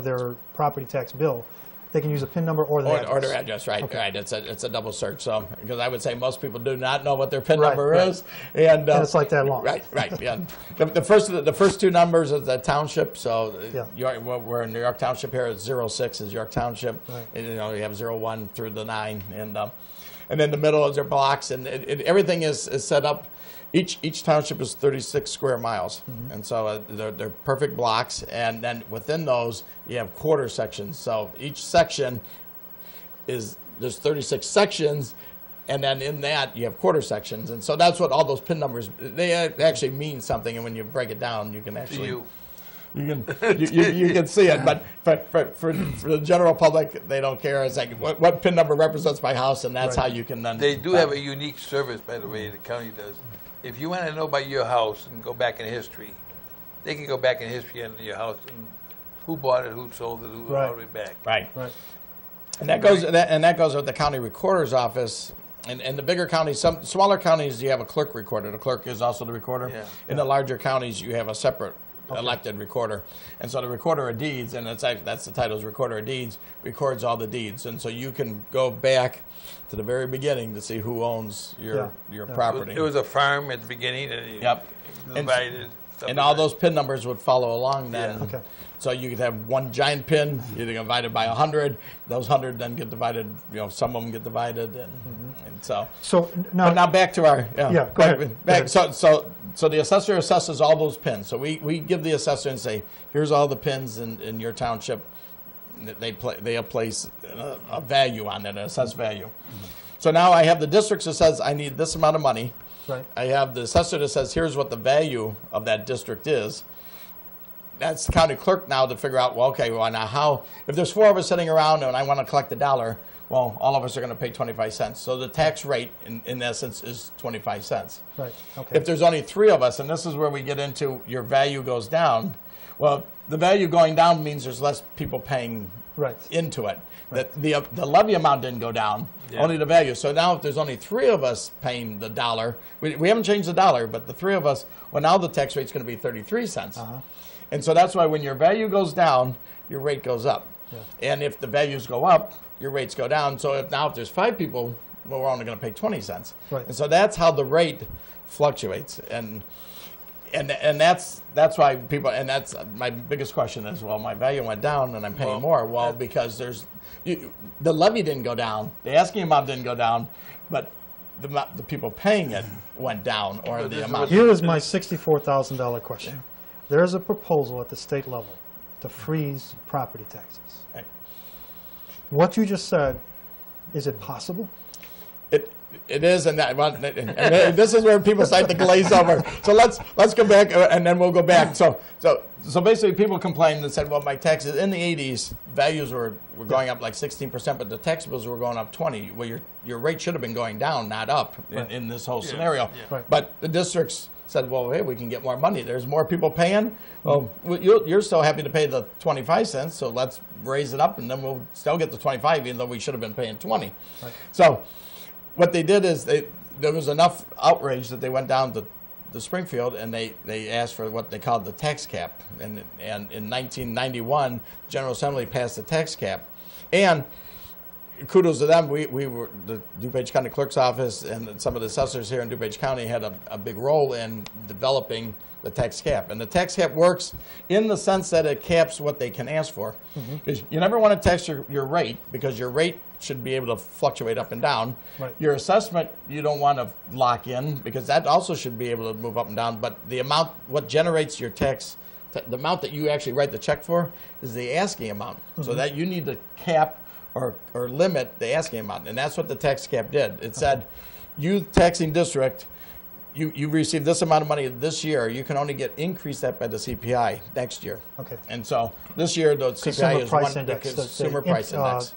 their property tax bill, they can use a PIN number or the address. Or their address, right? Okay. Right. It's a double search. So because I would say most people do not know what their PIN Right, number right. is, and And it's like that long. Right. Yeah. The first 2 numbers is the township. So Yeah. we're in New York Township here. It's 06 is York Township. Right. And, you have 01 through the 9, and then the middle is their blocks, and everything is set up. Each township is 36 square miles, and so they're perfect blocks. And then within those, you have quarter sections. So each section there's 36 sections, and then in that you have quarter sections. And so that's what all those PIN numbers, they actually mean something. And when you break it down, you can actually you can see it. But for the general public, they don't care. It's like what PIN number represents my house, and that's Right. how you can then. They do have a unique service, by the way, the county does. If you want to know about your house and go back in history, they can go back in history on your house and who bought it, who sold it, who Right. all the way back. Right. Right. And that goes with the county recorder's office. And the bigger counties, some smaller counties, you have a clerk recorder. The clerk is also the recorder. Yeah. In the larger counties, you have a separate elected recorder. And so the recorder of deeds, and that's the title, is recorder of deeds, records all the deeds. And so you can go back to the very beginning to see who owns your property. It was a farm at the beginning, and you Yep. divided. And all those PIN numbers would follow along then. Yeah. Okay. So you could have one giant PIN, either divided by 100. Those 100 then get divided. Some of them get divided, and so. So But now back to our go ahead. Back, so the assessor assesses all those pins. So we give the assessor and say, here's all the pins in your township. They place a value on it, an assessed value. So now I have the district that says I need this amount of money. Right. I have the assessor that says here's what the value of that district is. That's the county clerk now to figure out, now if there's 4 of us sitting around and I want to collect $1, well, all of us are going to pay 25 cents. So the tax rate, in essence, is 25 cents. Right. Okay. If there's only 3 of us, and this is where we get into your value goes down, well, the value going down means there's less people paying Right. into it. The levy amount didn't go down, only the value. So now if there's only 3 of us paying the $1, we haven't changed the $1, but the 3 of us, well, now the tax rate's going to be 33 cents. And so that's why when your value goes down, your rate goes up. Yeah. And if the values go up, your rates go down. So if there's 5 people, well, we're only going to pay 20 cents. Right. And so that's how the rate fluctuates. And that's why people, and that's my biggest question is, well, my value went down and I'm paying more. Well, because the levy didn't go down, the asking amount didn't go down, but the people paying it went down, or the amount. Here is my $64,000 question. There's a proposal at the state level to freeze property taxes. Right. What you just said, is it possible? It is, and this is where people start to glaze over. So let's go back, and then we'll go back. So basically, people complained and said, well, my taxes in the 80s, values were going up like 16%, but the tax bills were going up 20%. Well, your rate should have been going down, not up, in this whole scenario. Yeah. Right. But the districts said, well, hey, we can get more money. There's more people paying. Well, you're still happy to pay the 25 cents, so let's raise it up, and then we'll still get the 25, even though we should have been paying 20. Right. So what they did is there was enough outrage that they went down to Springfield, and they asked for what they called the tax cap. And in 1991, General Assembly passed the tax cap. And kudos to them. We were, the DuPage County Clerk's office and some of the assessors here in DuPage County had a big role in developing the tax cap. And the tax cap works in the sense that it caps what they can ask for. Because you never want to tax your rate, because your rate should be able to fluctuate up and down. Right. Your assessment, you don't want to lock in, because that also should be able to move up and down. But the amount, what generates your tax, the amount that you actually write the check for, is the asking amount. So that you need to cap or limit the asking amount. And that's what the tax cap did. It said, you taxing district, you received this amount of money this year, you can only increase that by the CPI next year. Okay. And so this year the CPI is Price one, the Index, consumer price index.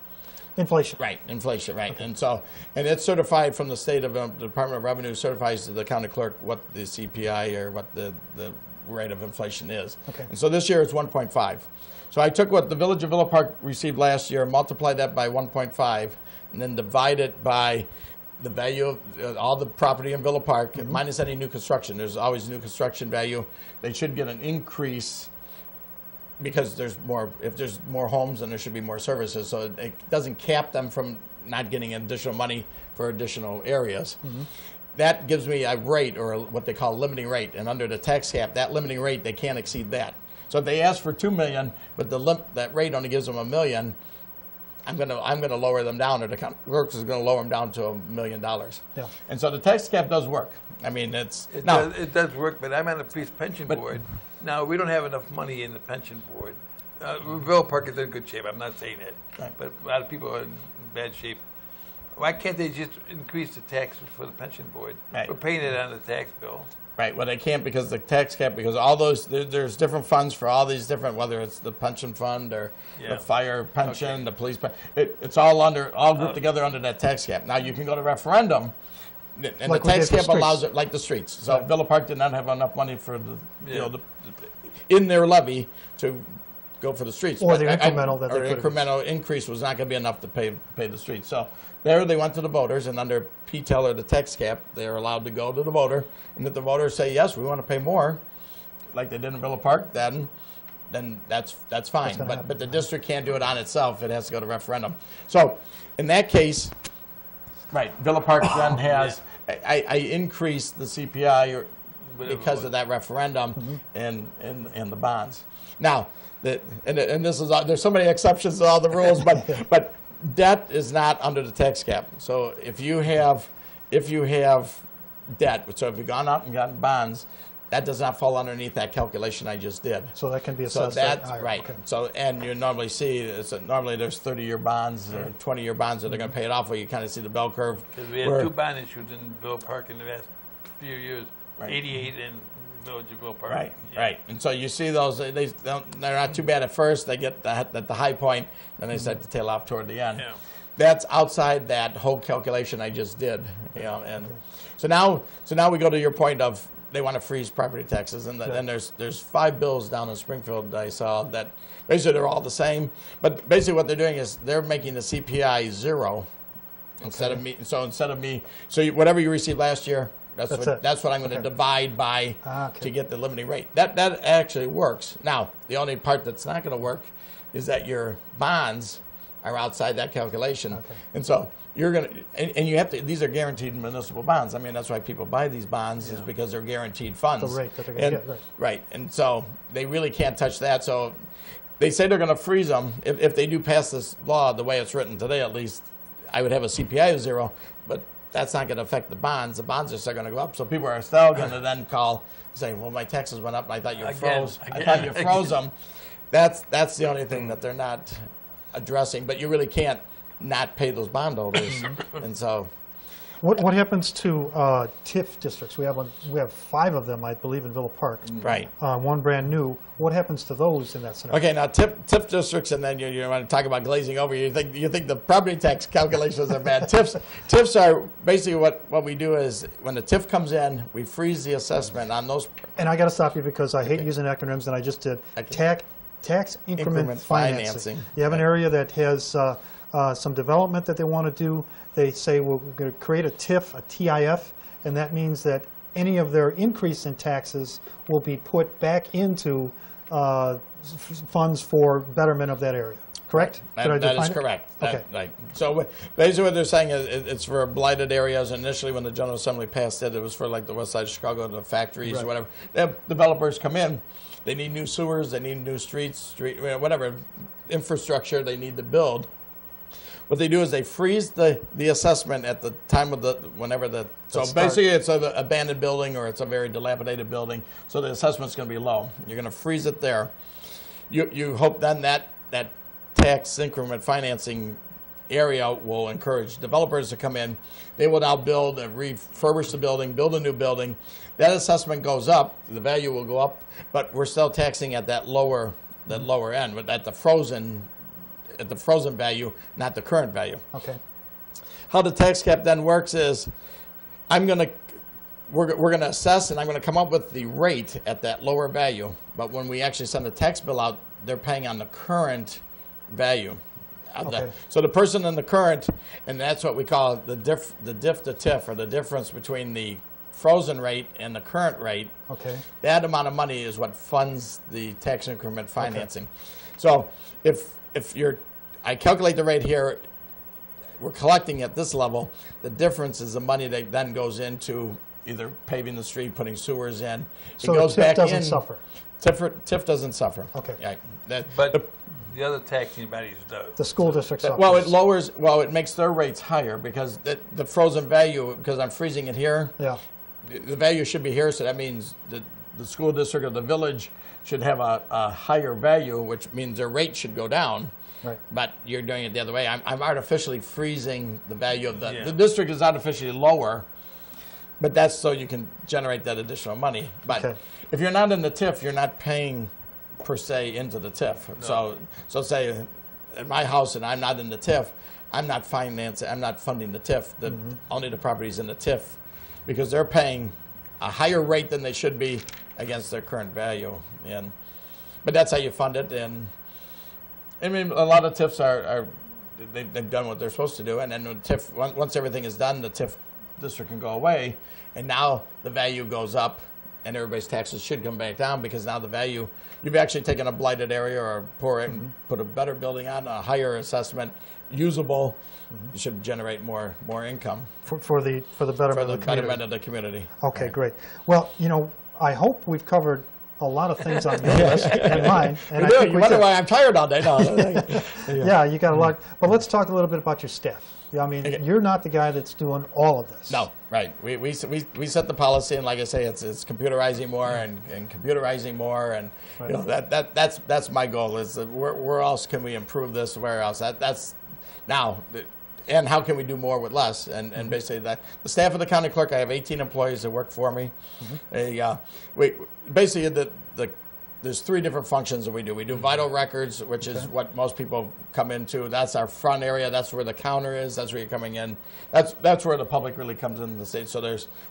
Inflation. Right, inflation, right. Okay. And it's certified from the state of the Department of Revenue, certifies to the county clerk what the CPI or what the rate of inflation is. Okay. And so this year it's 1.5. So I took what the Village of Villa Park received last year, multiplied that by 1.5, and then divide it by the value of all the property in Villa Park, minus any new construction. There's always new construction value. They should get an increase because there's more. If there's more homes, then there should be more services. So it doesn't cap them from not getting additional money for additional areas. That gives me a rate, or what they call a limiting rate. And under the tax cap, that limiting rate, they can't exceed that. So if they ask for $2 million, but that rate only gives them $1 million, I'm gonna lower them down, or the county clerk is gonna lower them down to $1 million. Yeah. And so the tax cap does work. I mean, It does work, but I'm on the police pension But- board. Now, we don't have enough money in the pension board. Villa Park is in good shape, I'm not saying that. Right. But a lot of people are in bad shape. Why can't they just increase the taxes for the pension board? Right. We're paying it on the tax bill. Right. Well, they can't, because the tax cap, because all those there's different funds for all these different, whether it's the pension fund or Yeah. the fire pension, Okay. the police it's all grouped together under that tax cap. Now you can go to referendum, and Like the we tax did for cap allows streets. it, like the streets. So Right. Villa Park did not have enough money for Yeah. in their levy to go for the streets. Or But the incremental that they or could have incremental increase was not going to be enough to pay the streets. So there they went to the voters, and under P-TEL, or the tax cap, they're allowed to go to the voter, and if the voters say, yes, we want to pay more, like they did in Villa Park, then that's fine. gonna happen. But the district can't do it on itself. It has to go to referendum. So in that case, right, Villa Park then has, I increased the CPI because of that referendum and the bonds. Now, and this is, there's so many exceptions to all the rules, but debt is not under the tax cap. So if you have debt, so if you've gone out and gotten bonds, that does not fall underneath that calculation I just did. So that can be So assessed at that's higher. right. Okay. So, and you normally see, normally there's 30-year bonds or 20-year bonds that they're going to pay it off, where you kind of see the bell curve. Because we had where- 2 bond issues in Villa Park in the last few years, Right. 88 and Village of Villa Park. Right, Yeah. right. And so you see those, they're not too bad at first. They get at the high point, then they start to tail off toward the end. Yeah. That's outside that whole calculation I just did. And so now we go to your point of they want to freeze property taxes, and then there's 5 bills down in Springfield that I saw that basically they're all the same, but basically what they're doing is they're making the CPI 0 instead of me. So whatever you received last year, that's what I'm going to divide by to get the limiting rate. That actually works. Now, the only part that's not going to work is that your bonds are outside that calculation. Okay. And so you're going to, and you have to, these are guaranteed municipal bonds. I mean, that's why people buy these bonds, is because they're guaranteed funds. The rate that they're going to get, right. Right. And so they really can't touch that. So they say they're going to freeze them. If they do pass this law the way it's written today, at least, I would have a CPI of 0, but that's not going to affect the bonds. The bonds are still going to go up. So people are still going to then call saying, well, my taxes went up, and I thought you froze. I thought you froze them. That's the only thing that they're not addressing. But you really can't not pay those bondholders. And so What happens to TIF districts? We have 5 of them, I believe, in Villa Park. right. 1 brand new. What happens to those in that scenario? Okay, now TIF districts, and then you want to talk about glazing over. You think the property tax calculations are bad. TIFs are basically what we do is when the TIF comes in, we freeze the assessment on those. And I got to stop you because I hate using acronyms, and I just did. Okay. Tax increment Increment financing. financing. You have an area that has some development that they want to do. They say, well, we're going to create a TIF, a TIF, and that means that any of their increase in taxes will be put back into funds for betterment of that area. correct? Did I That define is it? correct. Okay. Right. So basically what they're saying is it's for blighted areas. Initially when the General Assembly passed it, it was for like the west side of Chicago, the factories Right. or whatever. They have developers come in, they need new sewers, they need new streets, whatever, infrastructure they need to build. What they do is they freeze the assessment at the time of whenever so start. basically it's an abandoned building or it's a very dilapidated building, so the assessment's going to be low. You're going to freeze it there. You hope then that tax increment financing area will encourage developers to come in. They will now build and refurbish the building, build a new building. That assessment goes up, the value will go up, but we're still taxing at that lower end, but at the frozen value, not the current value. Okay. How the tax cap then works is we're gonna assess and I'm gonna come up with the rate at that lower value, but when we actually send the tax bill out, they're paying on the current value. Okay. So the person in the current, and that's what we call the diff to TIF, or the difference between the frozen rate and the current rate. Okay. That amount of money is what funds the tax increment financing. So if I calculate the rate here, we're collecting at this level. The difference is the money that then goes into either paving the street, putting sewers in. So it goes the TIF back doesn't in. suffer. TIF doesn't suffer. Okay. Yeah, But the other taxing bodies does. The school district suffers. well, it makes their rates higher because the frozen value, because I'm freezing it here, Yeah. the value should be here, so that means that the school district or the village should have a higher value, which means their rate should go down. Right. But you're doing it the other way. I'm artificially freezing the value of Yeah. the district is artificially lower, but that's so you can generate that additional money. But Okay. if you're not in the TIF, you're not paying per se into the TIF. So say at my house and I'm not in the TIF, I'm not funding the TIF. Only the properties in the TIF, because they're paying a higher rate than they should be against their current value. But that's how you fund it. And I mean, a lot of TIFs they've done what they're supposed to do, and then when TIF, once everything is done, the TIF district can go away, and now the value goes up, and everybody's taxes should come back down because now the value, you've actually taken a blighted area or put a better building on, a higher assessment, usable, you should generate more income For the betterment for of the the community. betterment of the community. Okay, Right. great. Well, I hope we've covered a lot of things on your list and mine. And We I do. think You we wonder did. why I'm tired all day. No. Yeah, you got a lot. But let's talk a little bit about your staff. I mean, Okay. you're not the guy that's doing all of this. No, right. We set the policy, and like I say, it's computerizing more and computerizing more, and that's my goal. Is that where else can we improve this? Where else? That's now. And how can we do more with less? And basically, that the staff of the county clerk, I have 18 employees that work for me. Basically there's 3 different functions that we do. We do vital records, which is what most people come into. That's our front area. That's where the counter is. That's where you're coming in. That's where the public really comes into the state. So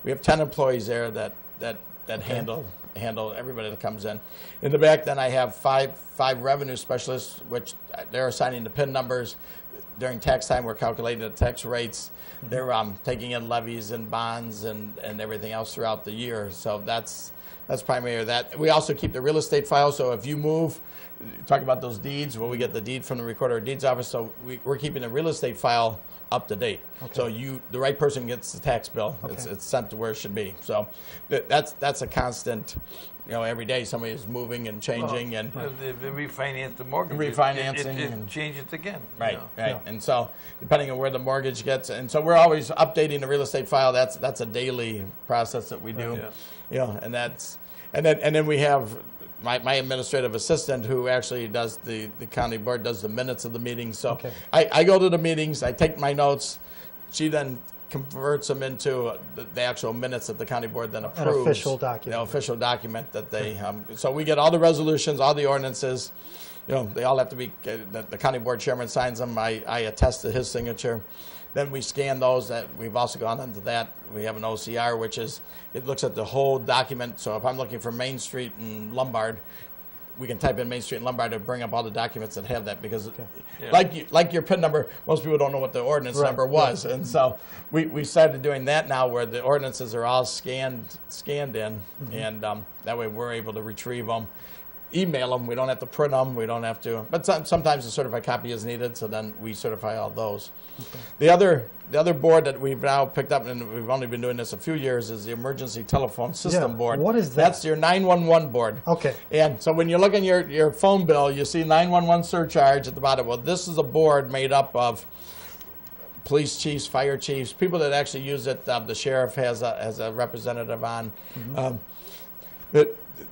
we have 10 employees there that handle everybody that comes in. In the back, then I have five revenue specialists, which they're assigning the PIN numbers. During tax time, we're calculating the tax rates. They're taking in levies and bonds and everything else throughout the year. So that's primarily that. We also keep the real estate file. So if you move, talk about those deeds. Well, we get the deed from the recorder of deeds office. So we're keeping the real estate file up to date. Okay. So the right person gets the tax bill. Okay. It's sent to where it should be. So that's a constant. Every day somebody is moving and changing, and they refinance the mortgage. Refinancing it changes again. Right, right. Yeah. And so depending on where the mortgage gets, and so we're always updating the real estate file. That's a daily process that we do. Right, and then we have my administrative assistant who actually does the county board does the minutes of the meetings. So I go to the meetings, I take my notes. She then converts them into the actual minutes that the county board then approves. An official document. Official document that they, so we get all the resolutions, all the ordinances, they all have to be, the county board chairman signs them, I attest to his signature. Then we scan those, we've also gone into that. We have an OCR, which is, it looks at the whole document. So if I'm looking for Main Street and Lombard, we can type in Main Street and Lombard to bring up all the documents that have that, because like your PIN number, most people don't know what the ordinance number was. And so we started doing that now, where the ordinances are all scanned in, and that way we're able to retrieve them. email them. We don't have to print them. We don't have to. But sometimes a certified copy is needed, so then we certify all those. Okay. The other board that we've now picked up, and we've only been doing this a few years, is the Emergency Telephone System Board. What is that? That's your 911 board. Okay. And so when you look in your phone bill, you see 911 surcharge at the bottom. Well, this is a board made up of police chiefs, fire chiefs, people that actually use it. The sheriff has a representative on.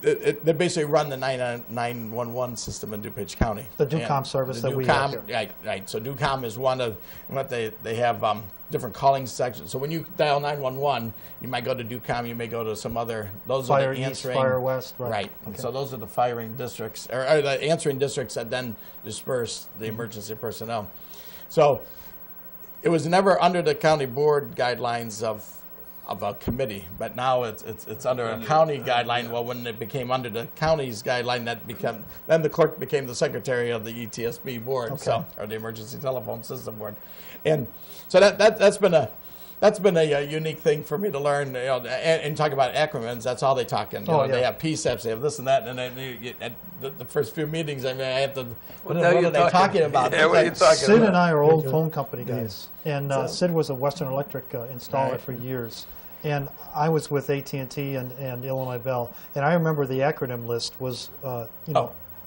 They basically run the 911 system in DuPage County. The DUCOM service that we have here. Right. So DUCOM is one of what they have different calling sections. So when you dial 911, you might go to DUCOM, you may go to some other. Those Fire are the East, answering. Fire West. Right. Okay. So those are the firing districts, or the answering districts that then disperse the emergency personnel. So it was never under the county board guidelines of a committee, but now it's under a county guideline. Well, when it became under the county's guideline, then the clerk became the secretary of the ETSB board, Okay. or the Emergency Telephone System Board, and so that's been a unique thing for me to learn. And talk about acronyms. That's all they talk in. They have PSAPs, they have this and that, and then at the first few meetings, I have to. What are they talking about? Yeah, what are you talking Sid about? and I are old phone company guys, and Sid was a Western Electric installer for years. And I was with AT&T and Illinois Bell, and I remember the acronym list was,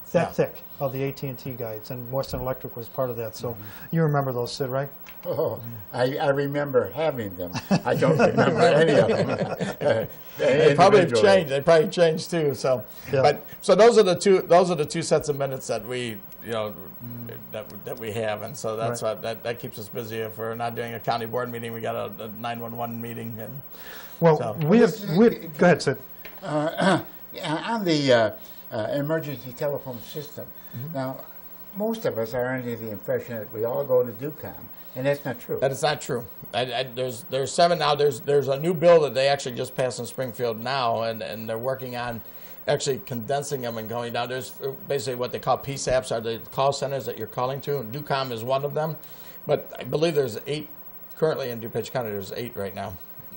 thick of the AT&T guides, and Western Electric was part of that. So you remember those, Sid, right? Oh, I remember having them. I don't remember any of them. They probably have changed. They probably changed too. So, but so those are the two sets of minutes that we that we have, and so that's what that keeps us busy. If we're not doing a county board meeting, we got a 911 meeting. And well, so. Go ahead, Sid. On the emergency telephone system, now most of us are under the impression that we all go to DUCOM, and that's not true. That is not true. There's 7 now. There's a new bill that they actually just passed in Springfield now, and they're working on actually condensing them and going down. There's basically what they call PSAPs, are the call centers that you're calling to, and DUCOM is one of them. But I believe there's 8 currently in DuPage County. There's 8 right now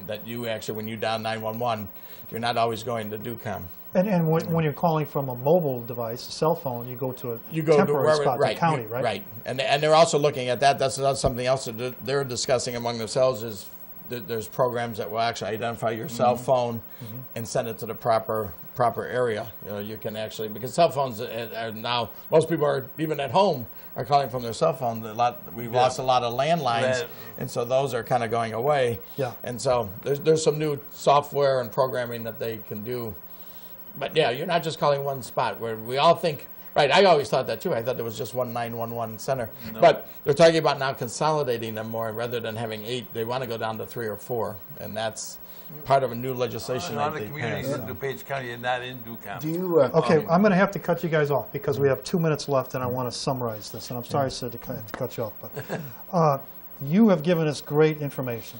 that you actually, when you dial 911, you're not always going to DUCOM. And when you're calling from a mobile device, a cell phone, you go to a temporary spot, the county, right? Right. And they're also looking at that. That's something else that they're discussing among themselves is there's programs that will actually identify your cell phone and send it to the proper area. You can actually, because cell phones are now, most people are, even at home, are calling from their cell phone. We've lost a lot of landlines, and so those are kind of going away. Yeah. And so there's some new software and programming that they can do. But yeah, you're not just calling one spot where we all think, right, I always thought that too. I thought there was just one 911 center. No. But they're talking about now consolidating them more. Rather than having 8, they want to go down to 3 or 4. And that's part of a new legislation. A lot of the communities in DuPage County are not in DUCOM. Do you? Okay, I'm going to have to cut you guys off because we have 2 minutes left, and I want to summarize this. And I'm sorry, Sid, to cut you off, but you have given us great information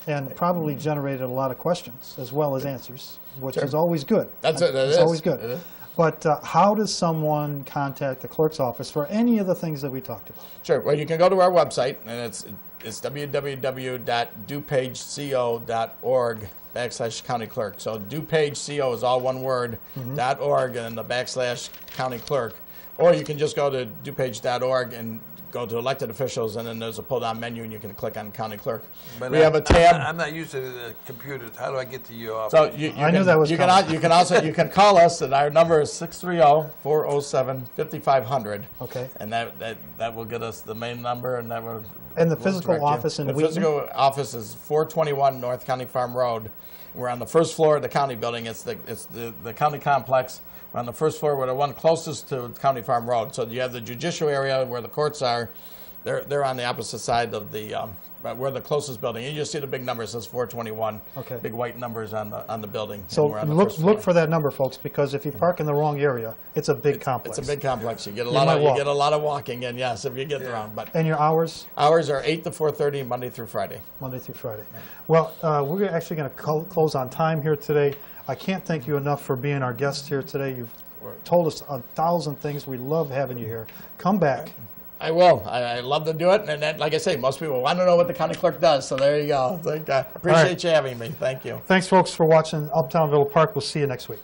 and probably generated a lot of questions as well as answers, which is always good. It's always good. But how does someone contact the clerk's office for any of the things that we talked about? Sure. Well, you can go to our website, and it's www.dupagec.org/county clerk. So DuPageCO is all one word, .org, and then the /county clerk. Or you can just go to DuPage.org and go to elected officials, and then there's a pull-down menu, and you can click on county clerk. But we have a tab. I'm not used to the computers. How do I get to your office? So you knew that was you coming. can you can call us, and our number is 630-407-5500. Okay. And that will get us the main number, and that will. And the will physical direct you. office in the Wheaton? physical office is 421 North County Farm Road. We're on the first floor of the county building. It's the county complex. We're on the first floor. We're the one closest to County Farm Road. So you have the judicial area where the courts are. They're on the opposite side of the we're the closest building. You just see the big number. It says 421. Okay. Big white numbers on the building. So we're on the first floor. look for that number, folks, because if you park in the wrong area, it's a big complex. It's a big complex. You get a might lot of walking in. Yes, if you get around. But And your hours? hours are 8 to 4:30 Monday through Friday. Monday through Friday. Well, we're actually going to close on time here today. I can't thank you enough for being our guest here today. You've told us 1,000 things. We love having you here. Come back. I will. I love to do it. And then, like I say, most people want to know what the county clerk does. So there you go. Appreciate you having me. Thank you. Thanks, folks, for watching Uptown Villa Park. We'll see you next week.